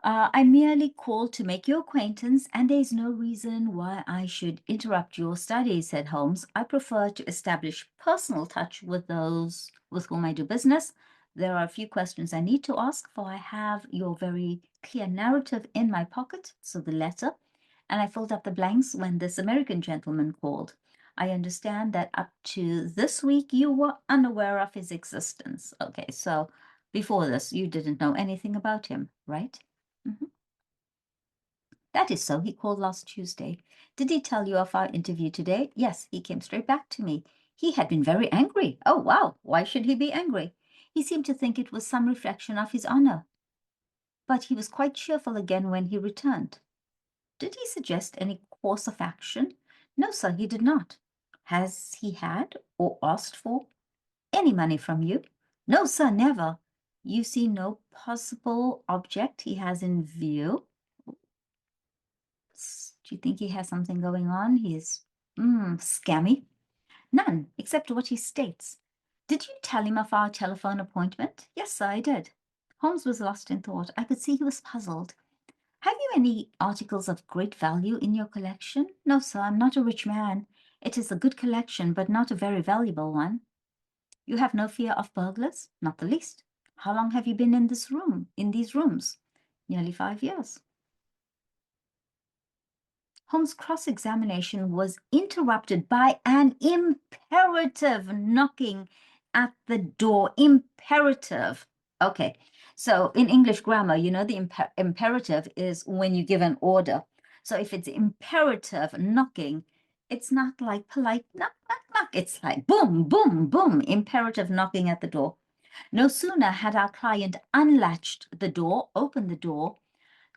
I merely called to make your acquaintance, and there's no reason why I should interrupt your studies, said Holmes. I prefer to establish personal touch with those with whom I do business. There are a few questions I need to ask, for I have your very clear narrative in my pocket, so the letter, and I filled up the blanks when this American gentleman called. I understand that up to this week you were unaware of his existence. Okay, so before this, you didn't know anything about him, right? Mhm. That is so. He called last Tuesday. Did he tell you of our interview today? Yes, he came straight back to me. He had been very angry. Oh, wow. Why should he be angry? He seemed to think it was some reflection of his honor. But he was quite cheerful again when he returned. Did he suggest any course of action? No, sir, he did not. Has he had or asked for any money from you? No, sir, never. You see no possible object he has in view? Do you think he has something going on? He's scammy. None, except what he states. Did you tell him of our telephone appointment? Yes, sir, I did. Holmes was lost in thought. I could see he was puzzled. Have you any articles of great value in your collection? No, sir, I'm not a rich man. It is a good collection, but not a very valuable one. You have no fear of burglars? Not the least. How long have you been in these rooms? Nearly 5 years. Holmes' cross-examination was interrupted by an imperative knocking at the door. Imperative. Okay, so in English grammar, you know, the imperative is when you give an order. So if it's imperative knocking, it's not like polite knock, knock, knock. It's like boom, boom, boom, imperative knocking at the door. No sooner had our client unlatched the door, opened the door,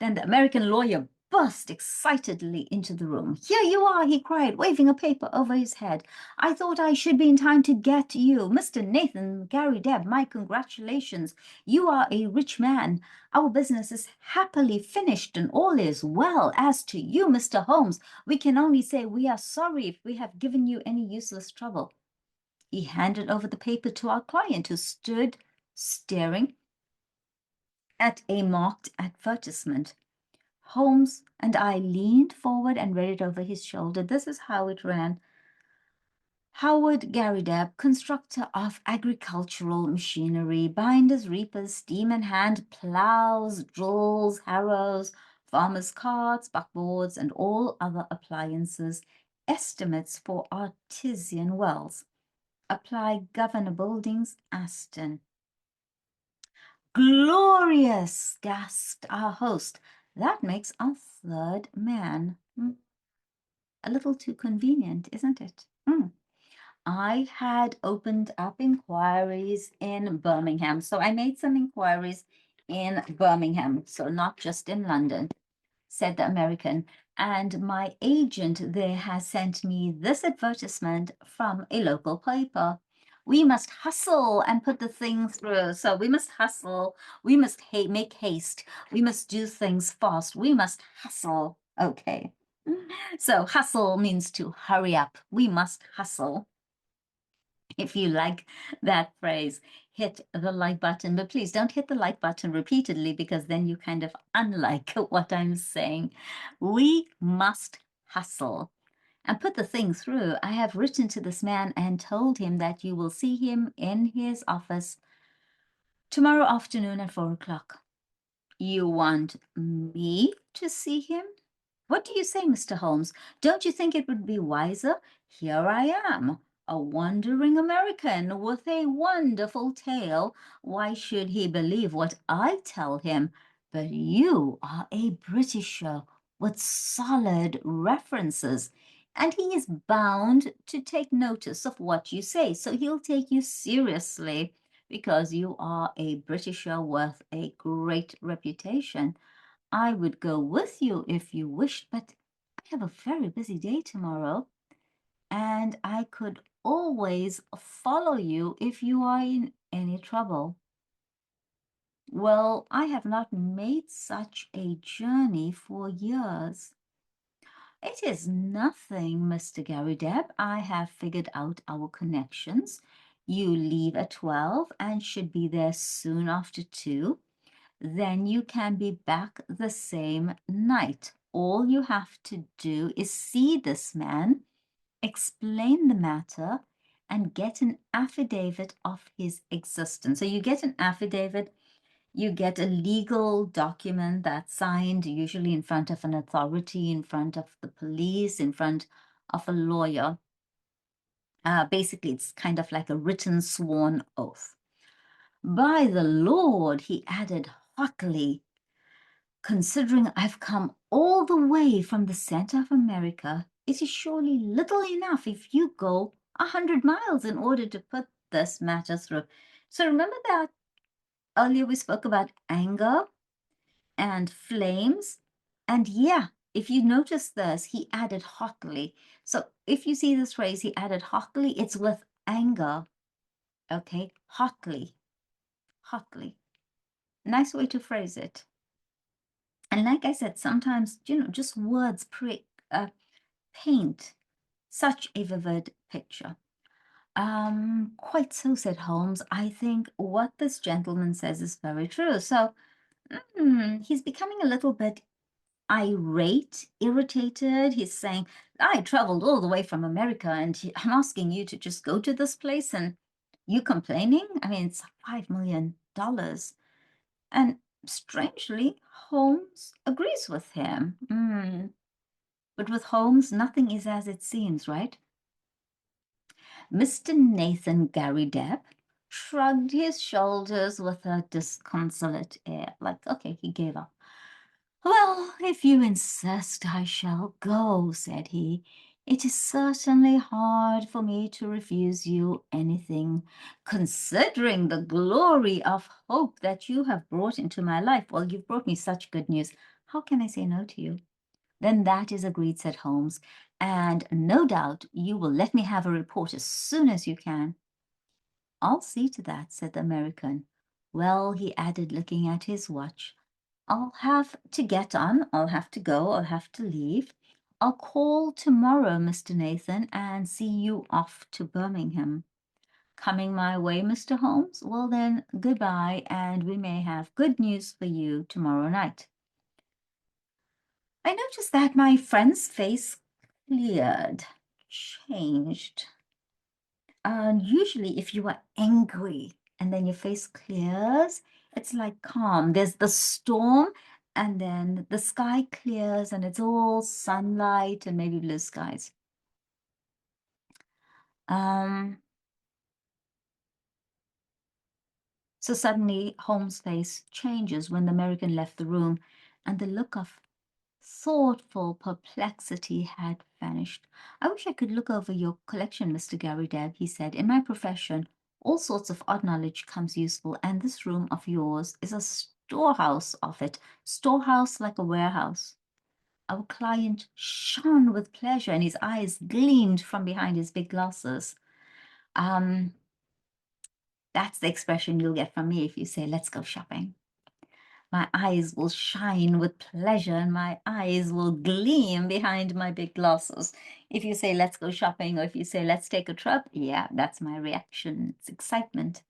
then the American lawyer burst excitedly into the room. Here you are, he cried, waving a paper over his head. I thought I should be in time to get you. Mr. Nathan Garrideb, my congratulations. You are a rich man. Our business is happily finished and all is well. As to you, Mr. Holmes, we can only say we are sorry if we have given you any useless trouble. He handed over the paper to our client, who stood staring at a marked advertisement. Holmes and I leaned forward and read it over his shoulder. This is how it ran. Howard Garrideb, constructor of agricultural machinery, binders, reapers, steam and hand plows, drills, harrows, farmers' carts, buckboards, and all other appliances. Estimates for artesian wells. Apply Governor Buildings, Aston. Glorious, gasped our host. That makes our third man. A little too convenient, isn't it? I had opened up inquiries in Birmingham. So I made some inquiries in Birmingham, so not just in London, said the American. And my agent there has sent me this advertisement from a local paper. We must hustle and put the thing through. So we must hustle. We must make haste. We must do things fast. We must hustle. Okay. So hustle means to hurry up. We must hustle. If you like that phrase, hit the like button, but please don't hit the like button repeatedly, because then you kind of unlike what I'm saying. We must hustle and put the thing through. I have written to this man and told him that you will see him in his office tomorrow afternoon at 4 o'clock. You want me to see him? What do you say, Mr. Holmes? Don't you think it would be wiser? Here I am, a wandering American with a wonderful tale. Why should he believe what I tell him? But you are a Britisher with solid references, and he is bound to take notice of what you say, so he'll take you seriously because you are a Britisher with a great reputation. I would go with you if you wished, but I have a very busy day tomorrow, and I could always follow you if you are in any trouble. Well, I have not made such a journey for years. It is nothing, Mr. Garrideb. I have figured out our connections. You leave at 12 and should be there soon after 2. Then you can be back the same night. All you have to do is see this man, explain the matter, and get an affidavit of his existence. So you get an affidavit, you get a legal document that's signed, usually in front of an authority, in front of the police, in front of a lawyer. Basically, it's kind of like a written sworn oath. By the Lord, he added hotly, considering I've come all the way from the center of America, it is surely little enough if you go 100 miles in order to put this matter through. So remember that earlier we spoke about anger and flames? And yeah, if you notice this, he added hotly. So if you see this phrase, he added hotly, it's with anger. Okay, hotly, hotly. Nice way to phrase it. And like I said, sometimes, just words paint such a vivid picture. Quite so, said Holmes. I think what this gentleman says is very true. So he's becoming a little bit irate, irritated. He's saying, I traveled all the way from America and I'm asking you to just go to this place and you complaining? I mean, it's $5 million. And strangely, Holmes agrees with him. But with Holmes, nothing is as it seems, right? Mr. Nathan Garrideb shrugged his shoulders with a disconsolate air, like, okay, he gave up. Well, if you insist, I shall go, said he. It is certainly hard for me to refuse you anything, considering the glory of hope that you have brought into my life. Well, you've brought me such good news. How can I say no to you? Then that is agreed, said Holmes, and no doubt you will let me have a report as soon as you can. I'll see to that, said the American. Well, he added, looking at his watch, I'll have to get on, I'll have to go, I'll have to leave. I'll call tomorrow, Mr. Nathan, and see you off to Birmingham. Coming my way, Mr. Holmes? Well then, goodbye, and we may have good news for you tomorrow night. I noticed that my friend's face cleared, changed. Usually if you are angry and then your face clears, it's like calm. There's the storm and then the sky clears and it's all sunlight and maybe blue skies. So suddenly Holmes' face changes when the American left the room and the look of thoughtful perplexity had vanished. I wish I could look over your collection, Mr. Garrideb, he said. In my profession, all sorts of odd knowledge comes useful, and this room of yours is a storehouse of it. Storehouse like a warehouse. Our client shone with pleasure, and his eyes gleamed from behind his big glasses. That's the expression you'll get from me if you say, let's go shopping. My eyes will shine with pleasure and my eyes will gleam behind my big glasses. If you say, let's go shopping, or if you say, let's take a trip, yeah, that's my reaction. It's excitement.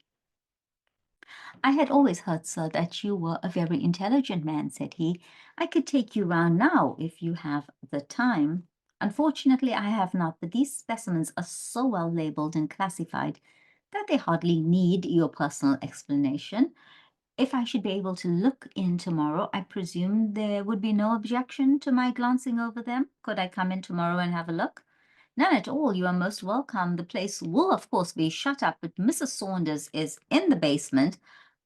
I had always heard, sir, that you were a very intelligent man, said he. I could take you round now if you have the time. Unfortunately, I have not, but these specimens are so well labeled and classified that they hardly need your personal explanation. If I should be able to look in tomorrow, I presume there would be no objection to my glancing over them. Could I come in tomorrow and have a look? None at all. You are most welcome. The place will, of course, be shut up, but Mrs. Saunders is in the basement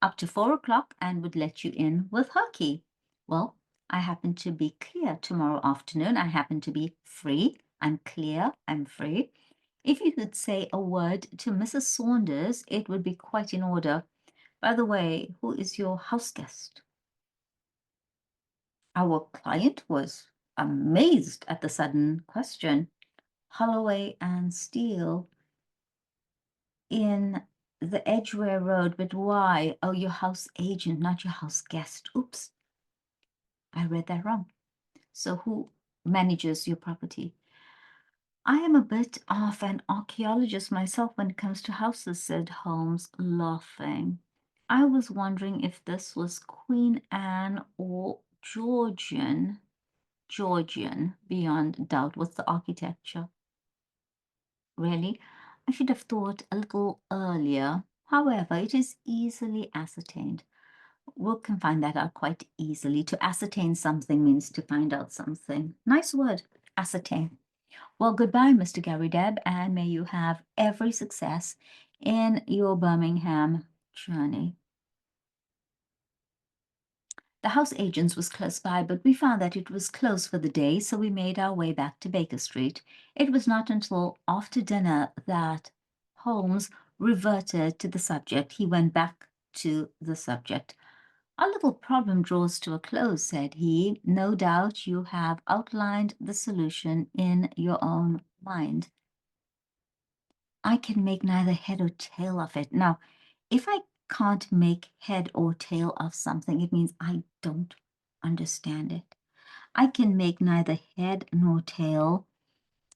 up to 4 o'clock and would let you in with her key. Well, I happen to be clear tomorrow afternoon. I happen to be free. I'm clear. I'm free. If you could say a word to Mrs. Saunders, it would be quite in order. By the way, who is your house guest? Our client was amazed at the sudden question. Holloway and Steele in the Edgware Road, but why? Oh, your house agent, not your house guest. Oops, I read that wrong. So who manages your property? I am a bit of an archaeologist myself when it comes to houses, said Holmes, laughing. I was wondering if this was Queen Anne or Georgian. Georgian, beyond doubt. What's the architecture? Really? I should have thought a little earlier. However, it is easily ascertained. We can find that out quite easily. To ascertain something means to find out something. Nice word, ascertain. Well, goodbye, Mr. Garrideb, and may you have every success in your Birmingham journey. The house agent's was close by, but we found that it was closed for the day, so we made our way back to Baker Street. It was not until after dinner that Holmes reverted to the subject. He went back to the subject. Our little problem draws to a close, said he. No doubt you have outlined the solution in your own mind. I can make neither head or tail of it. Now, if I can't make head or tail of something, it means I don't understand it. I can make neither head nor tail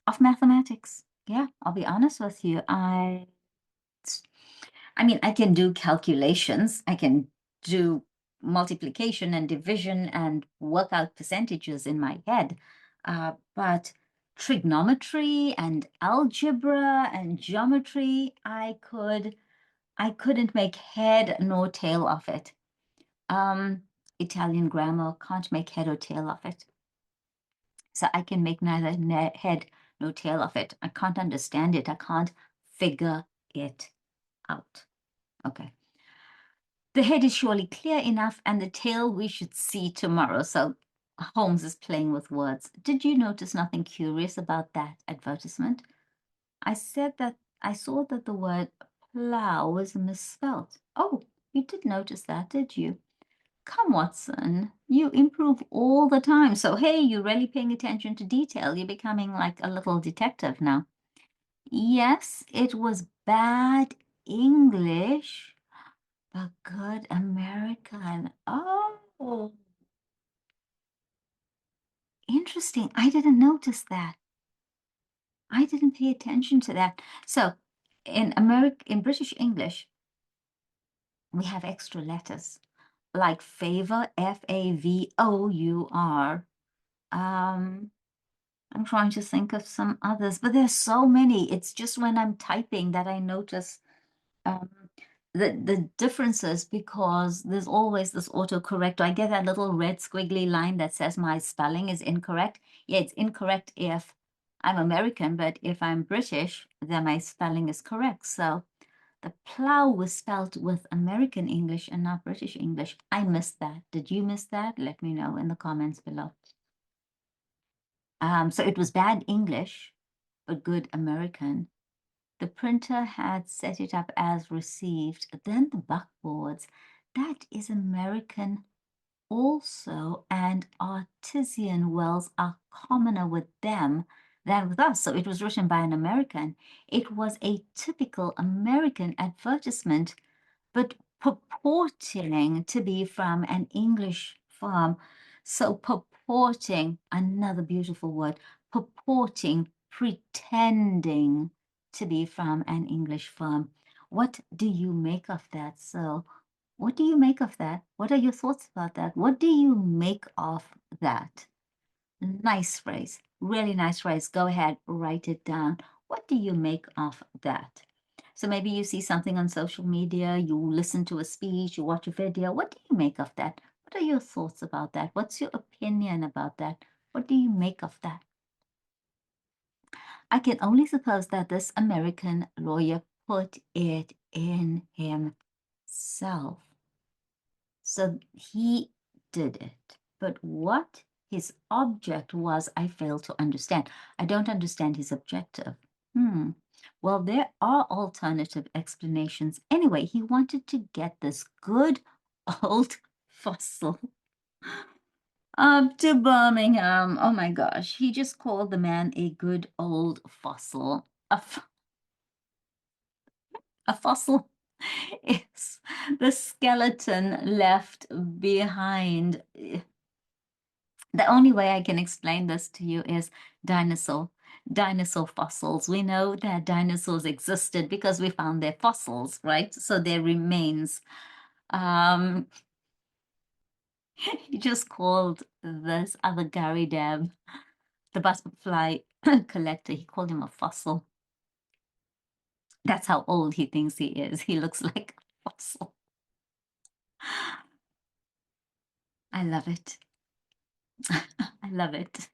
of mathematics. Yeah, I'll be honest with you. I mean, I can do calculations. I can do multiplication and division and work out percentages in my head. But trigonometry and algebra and geometry, I couldn't make head nor tail of it. Italian grammar, can't make head or tail of it. So I can make neither head nor tail of it. I can't understand it. I can't figure it out. Okay. The head is surely clear enough, and the tail we should see tomorrow. So Holmes is playing with words. Did you notice nothing curious about that advertisement? I said that I saw that the word plow was misspelt. Oh, you did notice that, did you? Come, Watson, you improve all the time. So, hey, you're really paying attention to detail. You're becoming like a little detective now. Yes, it was bad English, but good American. Oh, interesting. I didn't notice that. I didn't pay attention to that. So, in British English, we have extra letters like favor, F-A-V-O-U-R. I'm trying to think of some others, but there's so many. It's just when I'm typing that I notice um, the differences because there's always this autocorrect. I get that little red squiggly line that says my spelling is incorrect. Yeah, it's incorrect if I'm American, but if I'm British, then my spelling is correct. So the plow was spelled with American English and not British English. I missed that. Did you miss that? Let me know in the comments below. So it was bad English, but good American. The printer had set it up as received. Then the buckboards. That is American also, and artesian wells are commoner with them than with us. So it was written by an American. It was a typical American advertisement, but purporting to be from an English firm. So purporting, another beautiful word, purporting, pretending to be from an English firm. What do you make of that? So what do you make of that? What are your thoughts about that? What do you make of that? Nice phrase, really nice phrase. Go ahead, write it down. What do you make of that? So maybe you see something on social media, you listen to a speech, you watch a video. What do you make of that? What are your thoughts about that? What's your opinion about that? What do you make of that? I can only suppose that this American lawyer put it in himself. So he did it. But what his object was, I fail to understand. I don't understand his objective. Well, there are alternative explanations. Anyway, he wanted to get this good old fossil up to Birmingham. Oh my gosh, he just called the man a good old fossil. A fossil is the skeleton left behind. The only way I can explain this to you is dinosaur. Dinosaur fossils. We know that dinosaurs existed because we found their fossils, right? So their remains. Um, he just called this other Garrideb, the butterfly collector, he called him a fossil. That's how old he thinks he is. He looks like a fossil. I love it. I love it.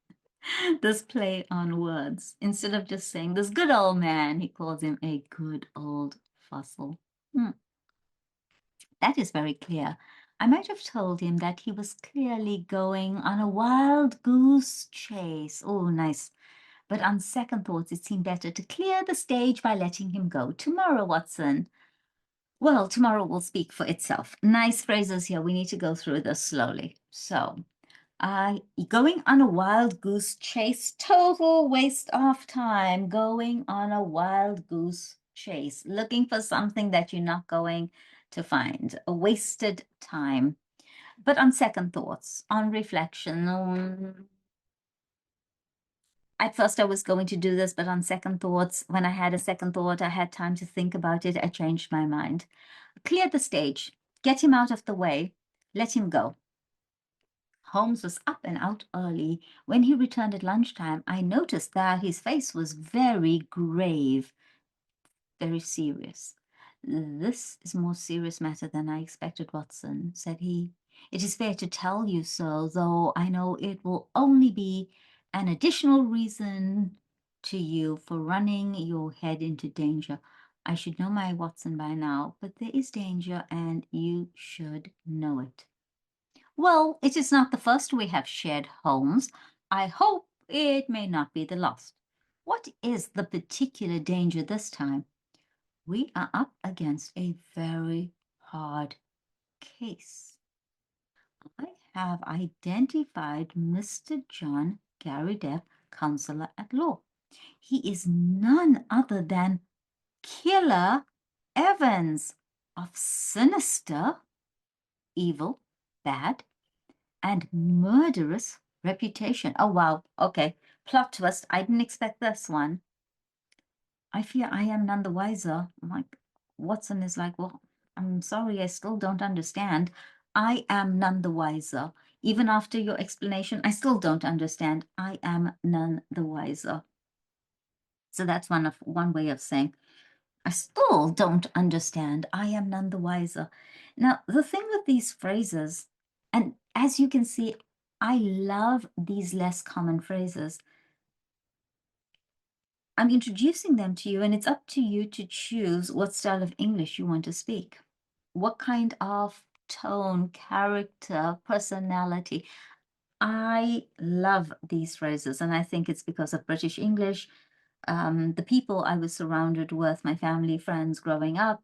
This play on words. Instead of just saying this good old man, he calls him a good old fossil. Hmm. That is very clear. I might have told him that he was clearly going on a wild goose chase. Oh, nice. But on second thoughts, it seemed better to clear the stage by letting him go. Tomorrow, Watson. Well, tomorrow will speak for itself. Nice phrases here. We need to go through this slowly. So, going on a wild goose chase, total waste of time. Going on a wild goose chase, looking for something that you're not going to find, a wasted time. But on second thoughts, on reflection, at first I was going to do this, but on second thoughts, when I had a second thought, I had time to think about it, I changed my mind. Clear the stage, get him out of the way, let him go. Holmes was up and out early. When he returned at lunchtime, I noticed that his face was very grave, very serious. This is a more serious matter than I expected, Watson, said he. It is fair to tell you so, though I know it will only be an additional reason to you for running your head into danger. I should know my Watson by now, but there is danger, and you should know it. Well, it is not the first we have shared, Holmes. I hope it may not be the last. What is the particular danger this time? We are up against a very hard case. I have identified Mr. John Garrideb, Counselor at Law. He is none other than Killer Evans of sinister, evil, bad, and murderous reputation. Oh, wow. Okay. Plot twist. I didn't expect this one. I fear I am none the wiser. Like, Watson is like, well, I'm sorry, I still don't understand. I am none the wiser. Even after your explanation, I still don't understand. I am none the wiser. So that's one way of saying, I still don't understand. I am none the wiser. Now, the thing with these phrases, and as you can see, I love these less common phrases. I'm introducing them to you, and it's up to you to choose what style of English you want to speak. What kind of tone, character, personality. I love these phrases, and I think it's because of British English. The people I was surrounded with, my family, friends growing up,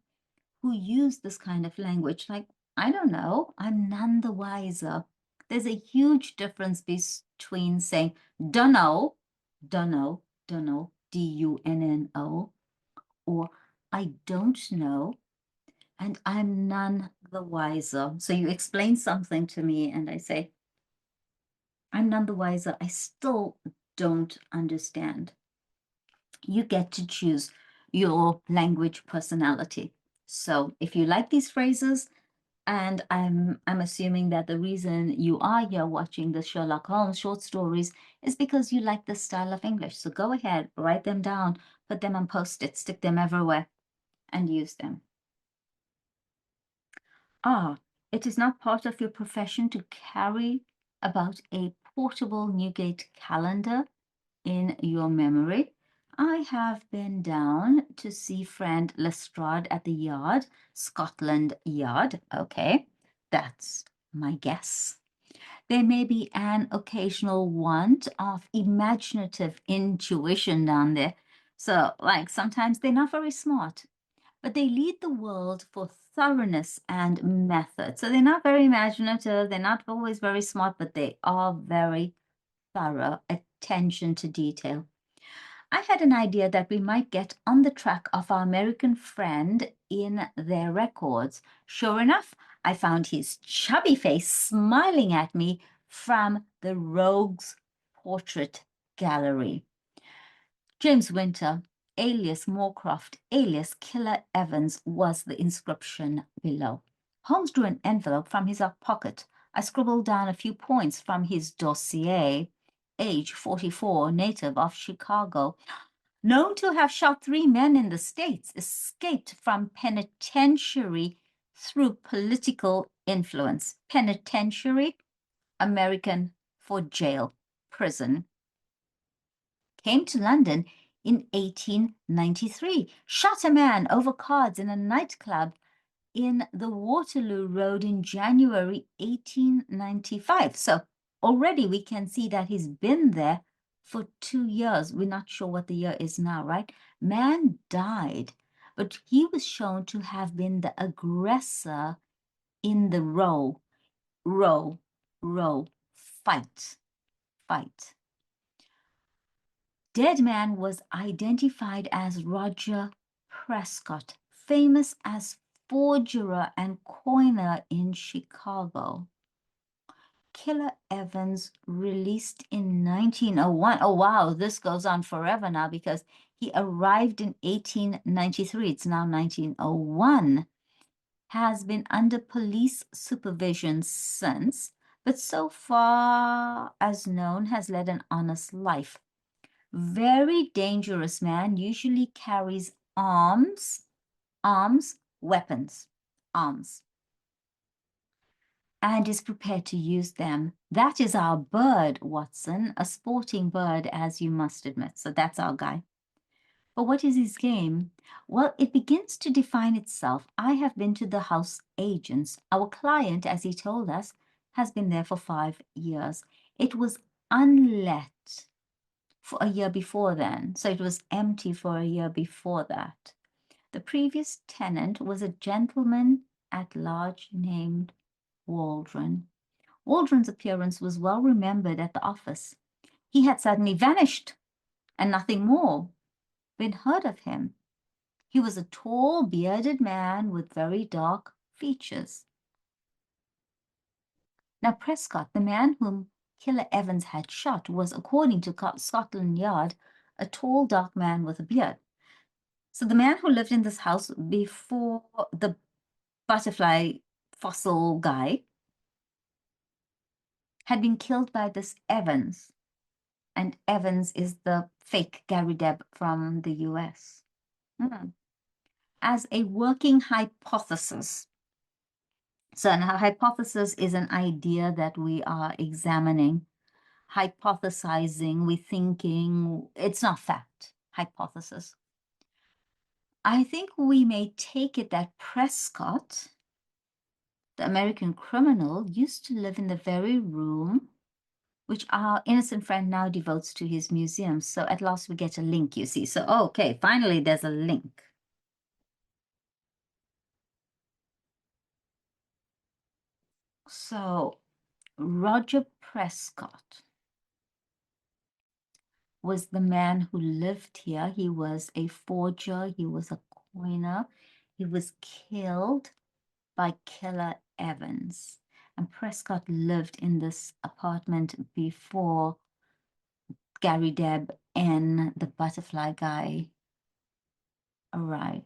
who use this kind of language. Like, I don't know, I'm none the wiser. There's a huge difference between saying dunno, dunno, dunno, dunno, or I don't know, and I'm none the wiser. So you explain something to me, and I say, I'm none the wiser. I still don't understand. You get to choose your language personality. So if you like these phrases, and I'm assuming that the reason you are here watching the Sherlock Holmes short stories is because you like this style of English. So go ahead, write them down, put them on Post-it, stick them everywhere, and use them. Ah, it is not part of your profession to carry about a portable Newgate calendar in your memory. I have been down to see friend Lestrade at the Yard, Scotland Yard. Okay, that's my guess. There may be an occasional want of imaginative intuition down there. So, like, sometimes they're not very smart, but they lead the world for thoroughness and method. So they're not very imaginative, they're not always very smart, but they are very thorough, attention to detail. I had an idea that we might get on the track of our American friend in their records. Sure enough, I found his chubby face smiling at me from the Rogues Portrait Gallery. James Winter, alias Moorcroft, alias Killer Evans, was the inscription below. Holmes drew an envelope from his pocket. I scribbled down a few points from his dossier. Age 44, native of Chicago. Known to have shot 3 men in the States, escaped from penitentiary through political influence. Penitentiary, American for jail, prison. Came to London in 1893, shot a man over cards in a nightclub in the Waterloo Road in January 1895. So already we can see that he's been there for 2 years. We're not sure what the year is now, right? Man died, but he was shown to have been the aggressor in the row, fight. Dead man was identified as Roger Prescott, famous as forger and coiner in Chicago. Killer Evans released in 1901. Oh, wow, this goes on forever now because he arrived in 1893. It's now 1901. Has been under police supervision since, but so far as known has led an honest life. Very dangerous man, usually carries arms, weapons, arms, and is prepared to use them. That is our bird, Watson, a sporting bird, as you must admit. So that's our guy. But what is his game? Well, it begins to define itself. I have been to the house agents. Our client, as he told us, has been there for 5 years. It was unlet for a year before then, so it was empty for a year before that. The previous tenant was a gentleman at large named Waldron. Waldron's appearance was well remembered at the office. He had suddenly vanished, and nothing more been heard of him. He was a tall, bearded man with very dark features. Now, Prescott, the man whom Killer Evans had shot, was, according to Scotland Yard, a tall, dark man with a beard. So the man who lived in this house before the butterfly fossil guy had been killed by this Evans. And Evans is the fake Garrideb from the US. As a working hypothesis. So a hypothesis is an idea that we are examining, hypothesizing, we're thinking, it's not fact, hypothesis. I think we may take it that Prescott, the American criminal, used to live in the very room which our innocent friend now devotes to his museum. So at last we get a link, you see. So, okay, finally there's a link. So Roger Prescott was the man who lived here. He was a forger. He was a coiner. He was killed by Killer Evans. And Prescott lived in this apartment before Garrideb and the butterfly guy arrived.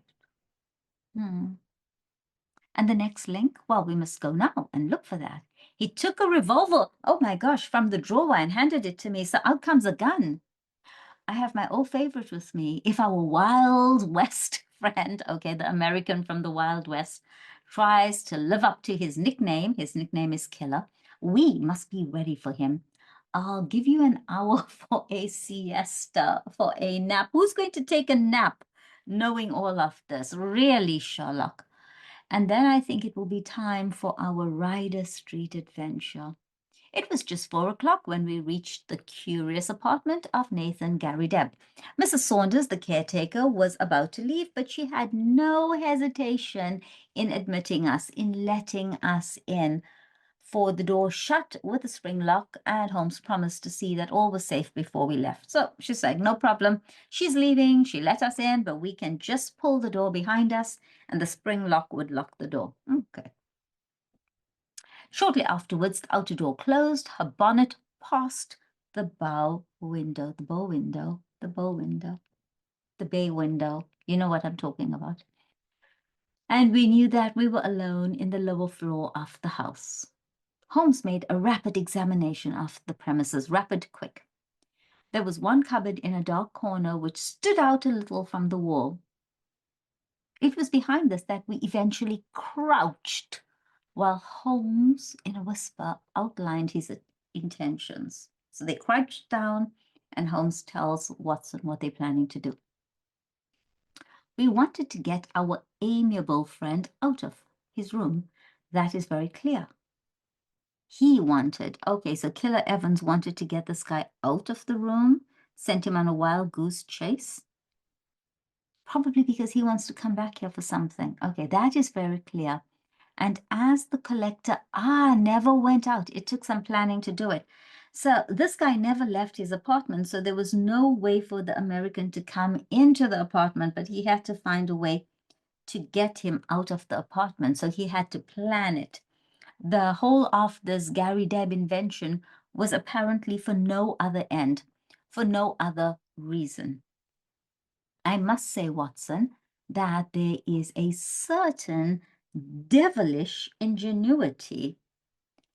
And the next link, well, we must go now and look for that. He took a revolver, oh my gosh, from the drawer and handed it to me. So out comes a gun. I have my old favorite with me. If our Wild West friend, okay, the American from the Wild West, tries to live up to his nickname is Killer, we must be ready for him. I'll give you an hour for a siesta, for a nap. Who's going to take a nap knowing all of this? Really, Sherlock? And then I think it will be time for our Ryder Street adventure. It was just 4 o'clock when we reached the curious apartment of Nathan Garrideb. Mrs. Saunders, the caretaker, was about to leave, but she had no hesitation in admitting us, in letting us in. For the door shut with a spring lock, and Holmes promised to see that all was safe before we left. So she said, no problem. She's leaving. She let us in, but we can just pull the door behind us, and the spring lock would lock the door. Okay. Shortly afterwards, the outer door closed. Her bonnet passed the bow window, the bow window. the bay window. You know what I'm talking about. And we knew that we were alone in the lower floor of the house. Holmes made a rapid examination of the premises, rapid, quick. There was one cupboard in a dark corner which stood out a little from the wall. It was behind this that we eventually crouched while Holmes, in a whisper, outlined his intentions. So they crouched down, and Holmes tells Watson what they're planning to do. We wanted to get our amiable friend out of his room. That is very clear. He wanted, okay, so Killer Evans wanted to get this guy out of the room, sent him on a wild goose chase. Probably because he wants to come back here for something. Okay, that is very clear. And as the collector, never went out. It took some planning to do it. So this guy never left his apartment. So there was no way for the American to come into the apartment, but he had to find a way to get him out of the apartment. So he had to plan it. The whole of this Garrideb invention was apparently for no other end, for no other reason. I must say, Watson, that there is a certain devilish ingenuity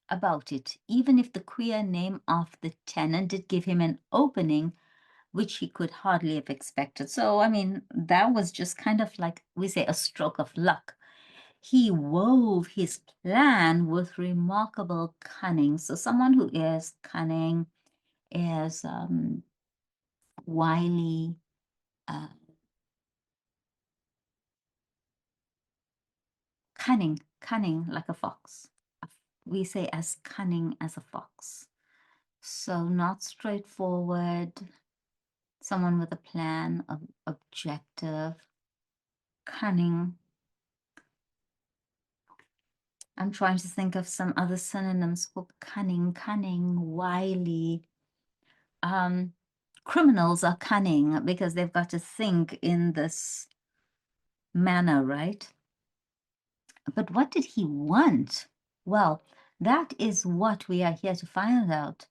about it, even if the queer name of the tenant did give him an opening which he could hardly have expected. So, I mean, that was just kind of like, we say, a stroke of luck. He wove his plan with remarkable cunning. So someone who is cunning is wily, uh, cunning like a fox. We say as cunning as a fox. So not straightforward, someone with a plan, objective, cunning. I'm trying to think of some other synonyms for cunning, wily. Criminals are cunning because they've got to think in this manner, right? But what did he want? Well, that is what we are here to find out.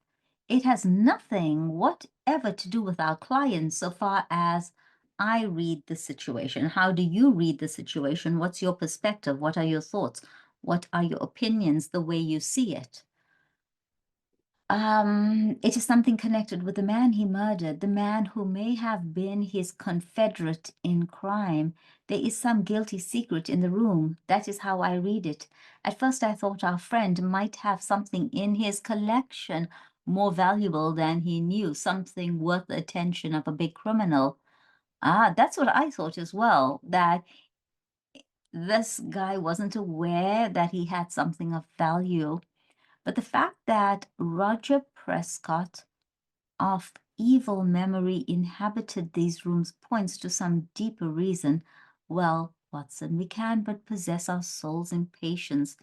It has nothing whatever to do with our clients so far as I read the situation. How do you read the situation? What's your perspective? What are your thoughts? What are your opinions, the way you see it? It is something connected with the man he murdered, the man who may have been his confederate in crime. There is some guilty secret in the room. That is how I read it. At first, I thought our friend might have something in his collection more valuable than he knew, something worth the attention of a big criminal. That's what I thought as well, that this guy wasn't aware that he had something of value. But the fact that Roger Prescott of evil memory inhabited these rooms points to some deeper reason. Well, Watson, we can but possess our souls in patience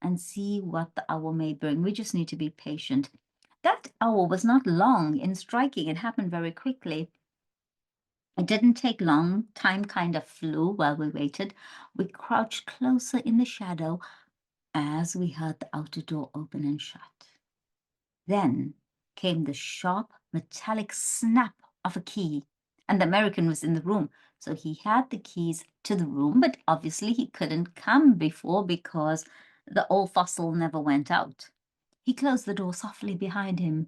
and see what the hour may bring. We just need to be patient. That hour was not long in striking. It happened very quickly. It didn't take long. Time kind of flew while we waited. We crouched closer in the shadow as we heard the outer door open and shut. Then came the sharp, metallic snap of a key, and the American was in the room. So he had the keys to the room, but obviously he couldn't come before because the old fossil never went out. He closed the door softly behind him,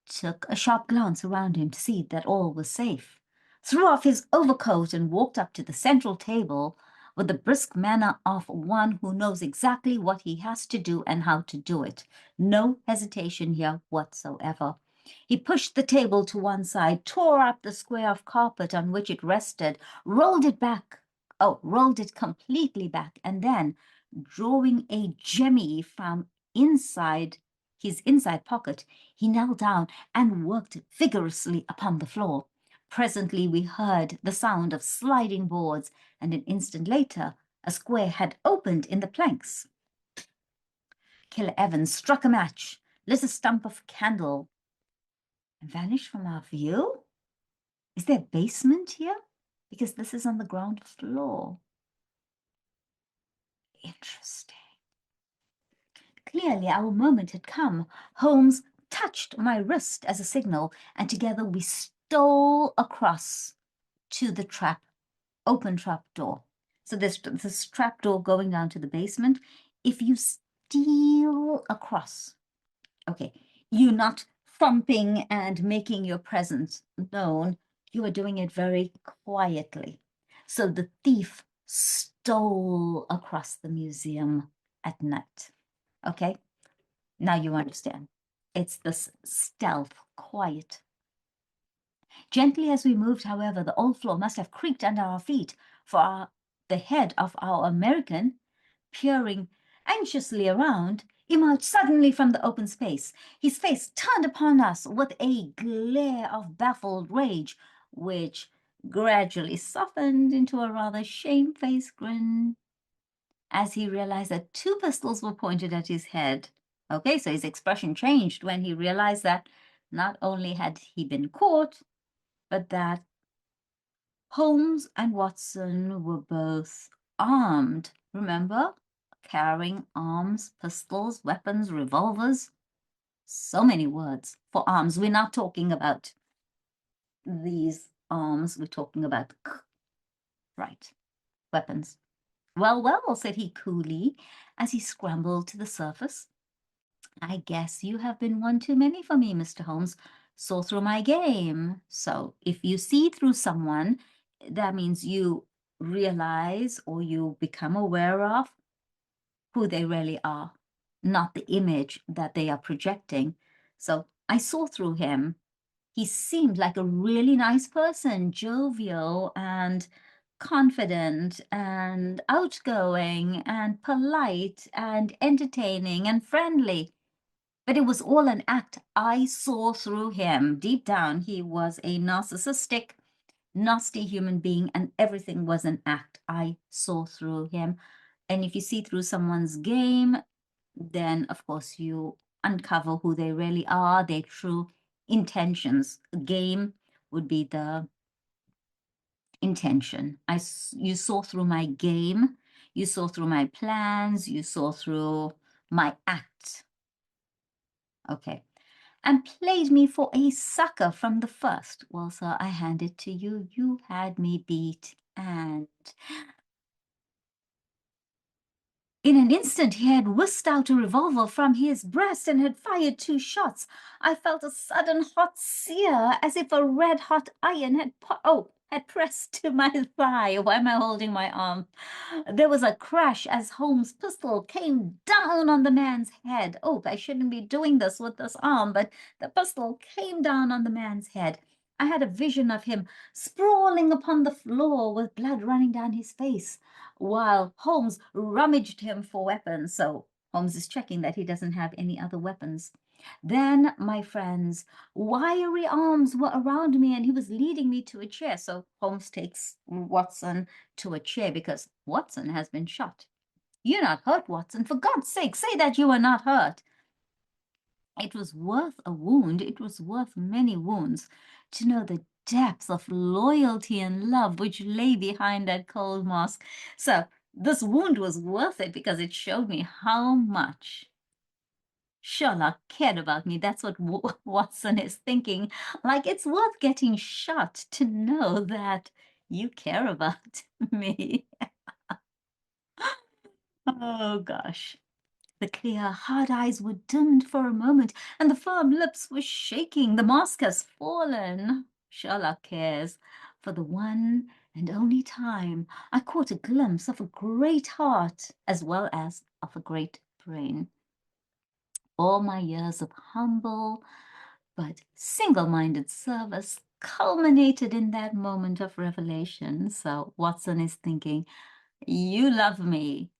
took a sharp glance around him to see that all was safe, threw off his overcoat and walked up to the central table with the brisk manner of one who knows exactly what he has to do and how to do it. No hesitation here whatsoever. He pushed the table to one side, tore up the square of carpet on which it rested, rolled it completely back, and then, drawing a jemmy from inside his inside pocket, he knelt down and worked vigorously upon the floor. Presently we heard the sound of sliding boards, and an instant later a square had opened in the planks. Killer Evans struck a match, lit a stump of candle, and vanished from our view? Is there a basement here? Because this is on the ground floor. Interesting. Clearly our moment had come. Holmes touched my wrist as a signal, and together we stole across to the open trap door. So there's this trap door going down to the basement. If you steal across, okay, you're not thumping and making your presence known. You are doing it very quietly. So the thief stole across the museum at night. Okay, now you understand. It's this stealth, quiet. Gently as we moved, however, the old floor must have creaked under our feet, for the head of our American, peering anxiously around, emerged suddenly from the open space, his face turned upon us with a glare of baffled rage, which gradually softened into a rather shamefaced grin as he realized that two pistols were pointed at his head. Okay, so his expression changed when he realized that not only had he been caught, but that Holmes and Watson were both armed. Remember? Carrying arms, pistols, weapons, revolvers. So many words for arms. We're not talking about these arms. We're talking about, right, weapons. Well, well, said he coolly as he scrambled to the surface. I guess you have been one too many for me, Mr. Holmes. Saw through my game. So if you see through someone, that means you realize or you become aware of who they really are, not the image that they are projecting. So I saw through him. He seemed like a really nice person, jovial and confident and outgoing and polite and entertaining and friendly. But it was all an act. I saw through him. Deep down, he was a narcissistic, nasty human being, and everything was an act. I saw through him. And if you see through someone's game, then of course you uncover who they really are, their true intentions. A game would be the intention. You saw through my game, you saw through my plans, you saw through my act. Okay. And played me for a sucker from the first. Well, sir, I hand it to you. You had me beat, and in an instant he had whisked out a revolver from his breast and had fired 2 shots. I felt a sudden hot sear, as if a red-hot iron had pressed to my thigh. Why am I holding my arm? There was a crash as Holmes' pistol came down on the man's head. Oh, I shouldn't be doing this with this arm, but the pistol came down on the man's head. I had a vision of him sprawling upon the floor with blood running down his face, while Holmes rummaged him for weapons. So Holmes is checking that he doesn't have any other weapons. Then, my friends, wiry arms were around me and he was leading me to a chair. So Holmes takes Watson to a chair because Watson has been shot. You're not hurt, Watson. For God's sake, say that you are not hurt. It was worth a wound. It was worth many wounds to know the depth of loyalty and love which lay behind that cold mask. So this wound was worth it because it showed me how much Sherlock cared about me. That's what Watson is thinking. Like, it's worth getting shot to know that you care about me. Oh, gosh. The clear, hard eyes were dimmed for a moment, and the firm lips were shaking. The mask has fallen. Sherlock cares. For the one and only time, I caught a glimpse of a great heart as well as of a great brain. All my years of humble but single-minded service culminated in that moment of revelation. So Watson is thinking, you love me,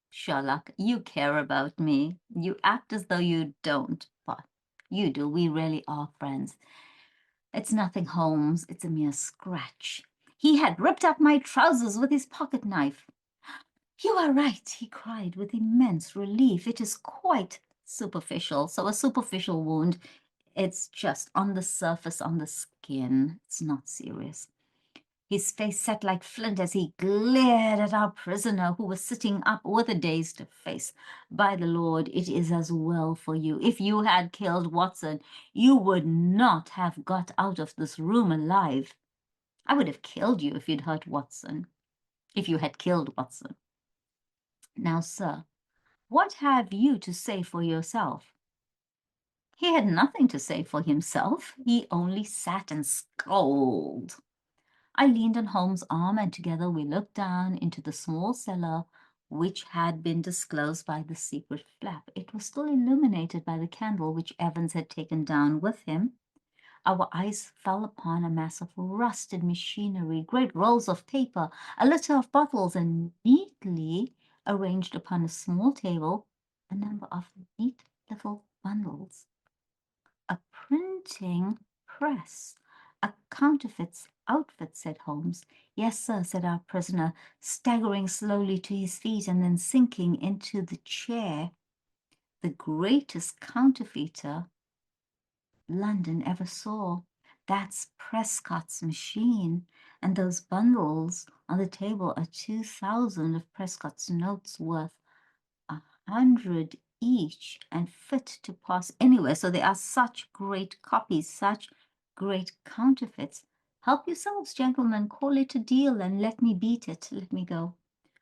Sherlock. You care about me. You act as though you don't, but you do. We really are friends. It's nothing, Holmes. It's a mere scratch. He had ripped up my trousers with his pocket knife. You are right, he cried with immense relief. It is quite superficial. So a superficial wound, it's just on the surface, on the skin. It's not serious. His face set like flint as he glared at our prisoner, who was sitting up with a dazed face. By the Lord, it is as well for you. If you had killed Watson, you would not have got out of this room alive. I would have killed you if you'd hurt Watson, if you had killed Watson. Now, sir, what have you to say for yourself? He had nothing to say for himself. He only sat and scowled. I leaned on Holmes' arm, and together we looked down into the small cellar which had been disclosed by the secret flap. It was still illuminated by the candle which Evans had taken down with him. Our eyes fell upon a mass of rusted machinery, great rolls of paper, a litter of bottles, and neatly arranged upon a small table a number of neat little bundles. A printing press, a counterfeit's outfit, said Holmes. Yes, sir, said our prisoner, staggering slowly to his feet and then sinking into the chair. The greatest counterfeiter London ever saw. That's Prescott's machine, and those bundles on the table are 2,000 of Prescott's notes worth 100 each and fit to pass anywhere. So they are such great copies, such great counterfeits. Help yourselves, gentlemen, call it a deal and let me beat it. Let me go.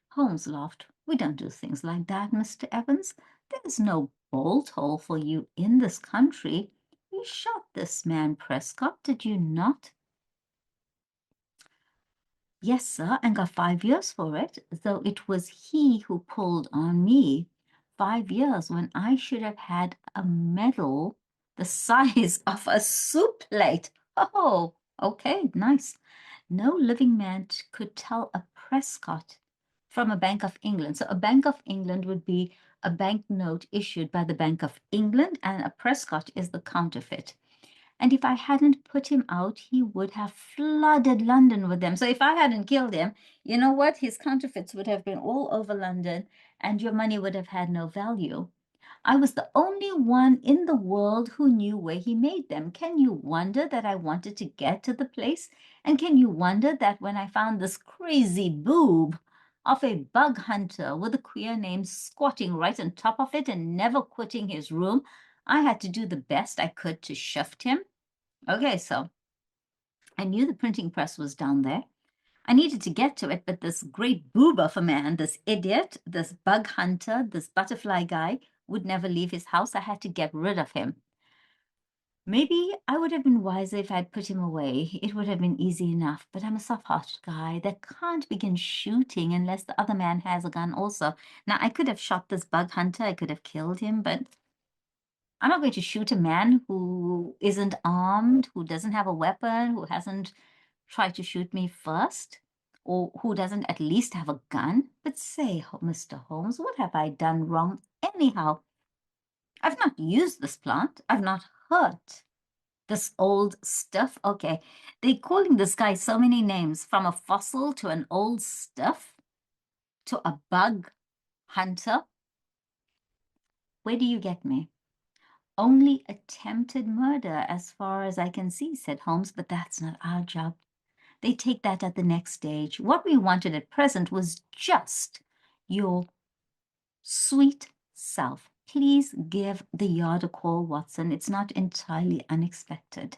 Holmes laughed. We don't do things like that, Mr. Evans. There's no bolt hole for you in this country. You shot this man Prescott, did you not? Yes, sir, and got 5 years for it, though it was he who pulled on me. 5 years when I should have had a medal the size of a soup plate. Oh, okay, nice. No living man could tell a Prescott from a Bank of England. So a Bank of England would be a banknote issued by the Bank of England, and a Prescott is the counterfeit. And if I hadn't put him out, he would have flooded London with them. So if I hadn't killed him, you know what? His counterfeits would have been all over London, and your money would have had no value. I was the only one in the world who knew where he made them. Can you wonder that I wanted to get to the place? And can you wonder that when I found this crazy boob of a bug hunter with a queer name squatting right on top of it and never quitting his room, I had to do the best I could to shift him? Okay, so I knew the printing press was down there. I needed to get to it, but this great boob of a man, this idiot, this bug hunter, this butterfly guy, would never leave his house. I had to get rid of him. Maybe I would have been wiser if I'd put him away. It would have been easy enough, but I'm a soft-hearted guy that can't begin shooting unless the other man has a gun also. Now, I could have shot this bug hunter. I could have killed him, but I'm not going to shoot a man who isn't armed, who doesn't have a weapon, who hasn't tried to shoot me first, or who doesn't at least have a gun. But say, Mr. Holmes, what have I done wrong anyhow? I've not used this plant. I've not hurt this old stuff. Okay, they're calling this guy so many names, from a fossil to an old stuff to a bug hunter. Where do you get me? Only attempted murder, as far as I can see, said Holmes, but that's not our job. They take that at the next stage. What we wanted at present was just your sweet self. Please give the yard a call, Watson. It's not entirely unexpected.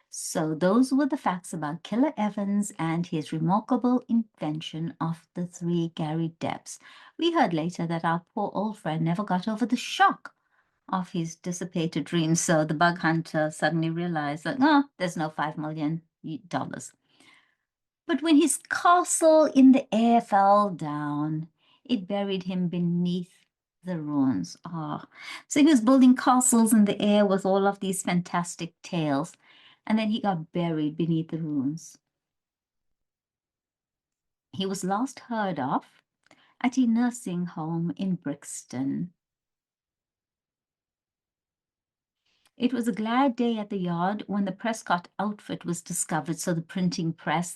So those were the facts about Killer Evans and his remarkable invention of the Three Garridebs. We heard later that our poor old friend never got over the shock of his dissipated dreams. So the bug hunter suddenly realized that, oh, there's no $5 million. But when his castle in the air fell down, it buried him beneath the ruins. Ah, so he was building castles in the air with all of these fantastic tales, and then he got buried beneath the ruins. He was last heard of at a nursing home in Brixton. It was a glad day at the yard when the Prescott outfit was discovered, so the printing press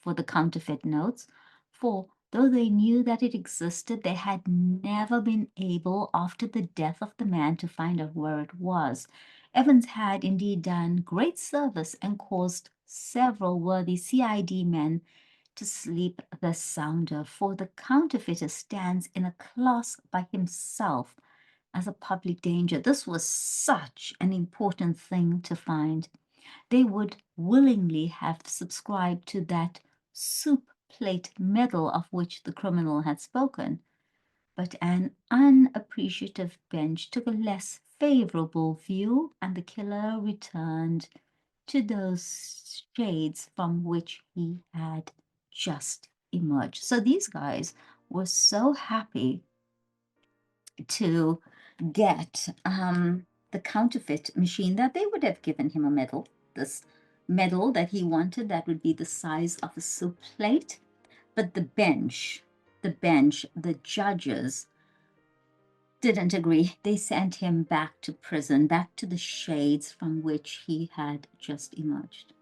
for the counterfeit notes, for though they knew that it existed, they had never been able, after the death of the man, to find out where it was. Evans had indeed done great service and caused several worthy CID men to sleep the sounder, for the counterfeiter stands in a class by himself as a public danger. This was such an important thing to find. they would willingly have subscribed to that soup plate medal of which the criminal had spoken. But an unappreciative bench took a less favorable view, and the killer returned to those shades from which he had just emerged. So these guys were so happy to get the counterfeit machine that they would have given him a medal, this medal that he wanted that would be the size of a soup plate. But the judges didn't agree. They sent him back to prison, back to the shades from which he had just emerged.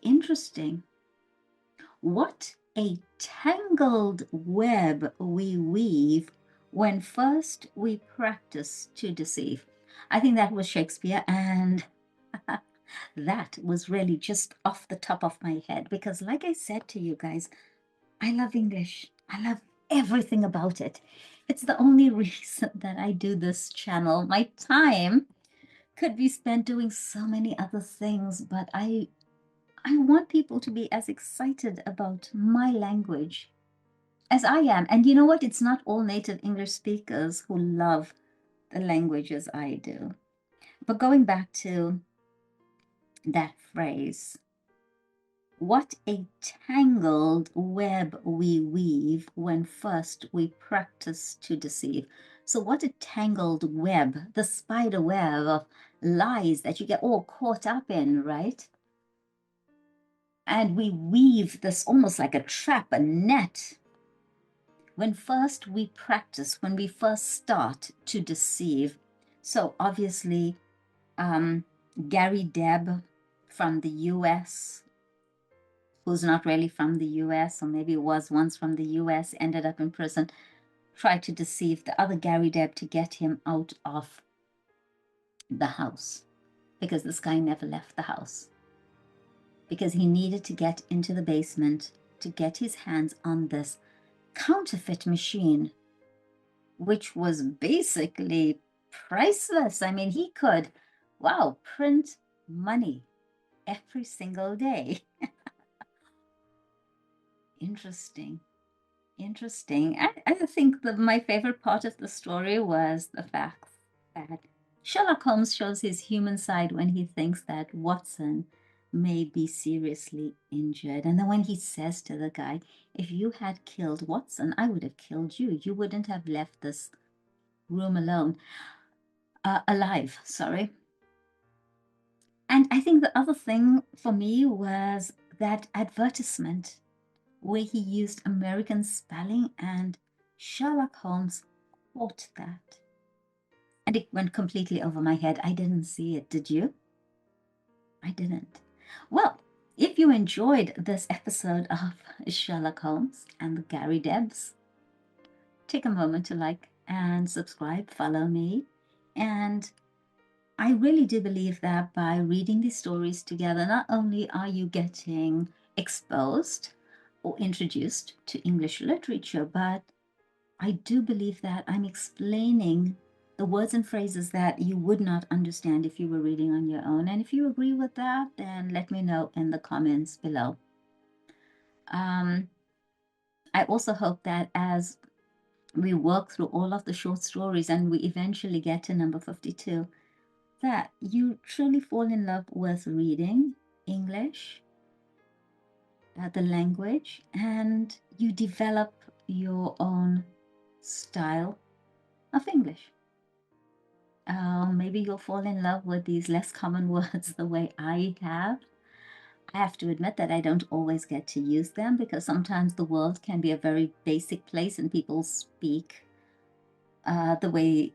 Interesting. What a tangled web we weave when first we practice to deceive. I think that was Shakespeare, and that was really just off the top of my head because, like I said to you guys, I love English. I love everything about it. It's the only reason that I do this channel. My time could be spent doing so many other things, but I want people to be as excited about my language as I am. And you know what? It's not all native English speakers who love the language as I do. But going back to that phrase, what a tangled web we weave when first we practice to deceive. So, what a tangled web, the spider web of lies that you get all caught up in, right? And we weave this almost like a trap, a net. When first we practice, when we first start to deceive. So, obviously, Garrideb from the US, who's not really from the US, or maybe was once from the US, ended up in prison, tried to deceive the other Garrideb to get him out of the house because this guy never left the house. Because he needed to get into the basement to get his hands on this counterfeit machine, which was basically priceless. I mean, he could, wow, print money every single day. Interesting. I think my favorite part of the story was the fact that Sherlock Holmes shows his human side when he thinks that Watson may be seriously injured. And then when he says to the guy, if you had killed Watson, I would have killed you. You wouldn't have left this room alive, sorry. And I think the other thing for me was that advertisement where he used American spelling, and Sherlock Holmes caught that. And it went completely over my head. I didn't see it. Did you? I didn't. Well, if you enjoyed this episode of Sherlock Holmes and the Garridebs, take a moment to like and subscribe, follow me. And I really do believe that by reading these stories together, not only are you getting exposed or introduced to English literature, but I do believe that I'm explaining the words and phrases that you would not understand if you were reading on your own. And if you agree with that, then let me know in the comments below. I also hope that as we work through all of the short stories and we eventually get to number 52, that you truly fall in love with reading English, the language, and you develop your own style of English. Maybe you'll fall in love with these less common words the way I have. I have to admit that I don't always get to use them because sometimes the world can be a very basic place and people speak the way,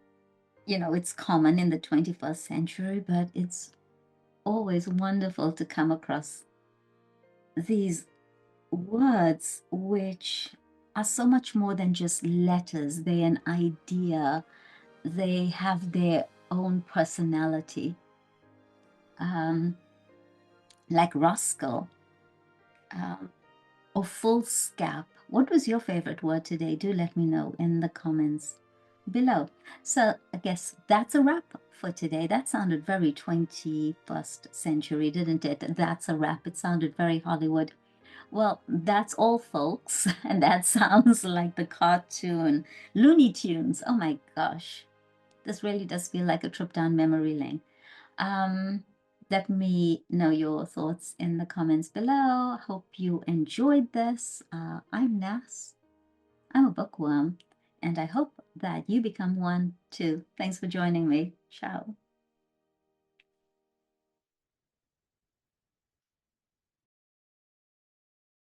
it's common in the 21st century, but it's always wonderful to come across these words which are so much more than just letters. They're an idea. They have their own personality. Like rascal or foolscap. What was your favorite word today? Do let me know in the comments below. So I guess that's a wrap for today. That sounded very 21st century, didn't it? That's a wrap. It sounded very Hollywood. Well, that's all, folks. And that sounds like the cartoon Looney Tunes. Oh my gosh. This really does feel like a trip down memory lane. Um, Let me know your thoughts in the comments below. Hope you enjoyed this. I'm Nas. I'm a bookworm, and I hope that you become one too. Thanks for joining me. Ciao.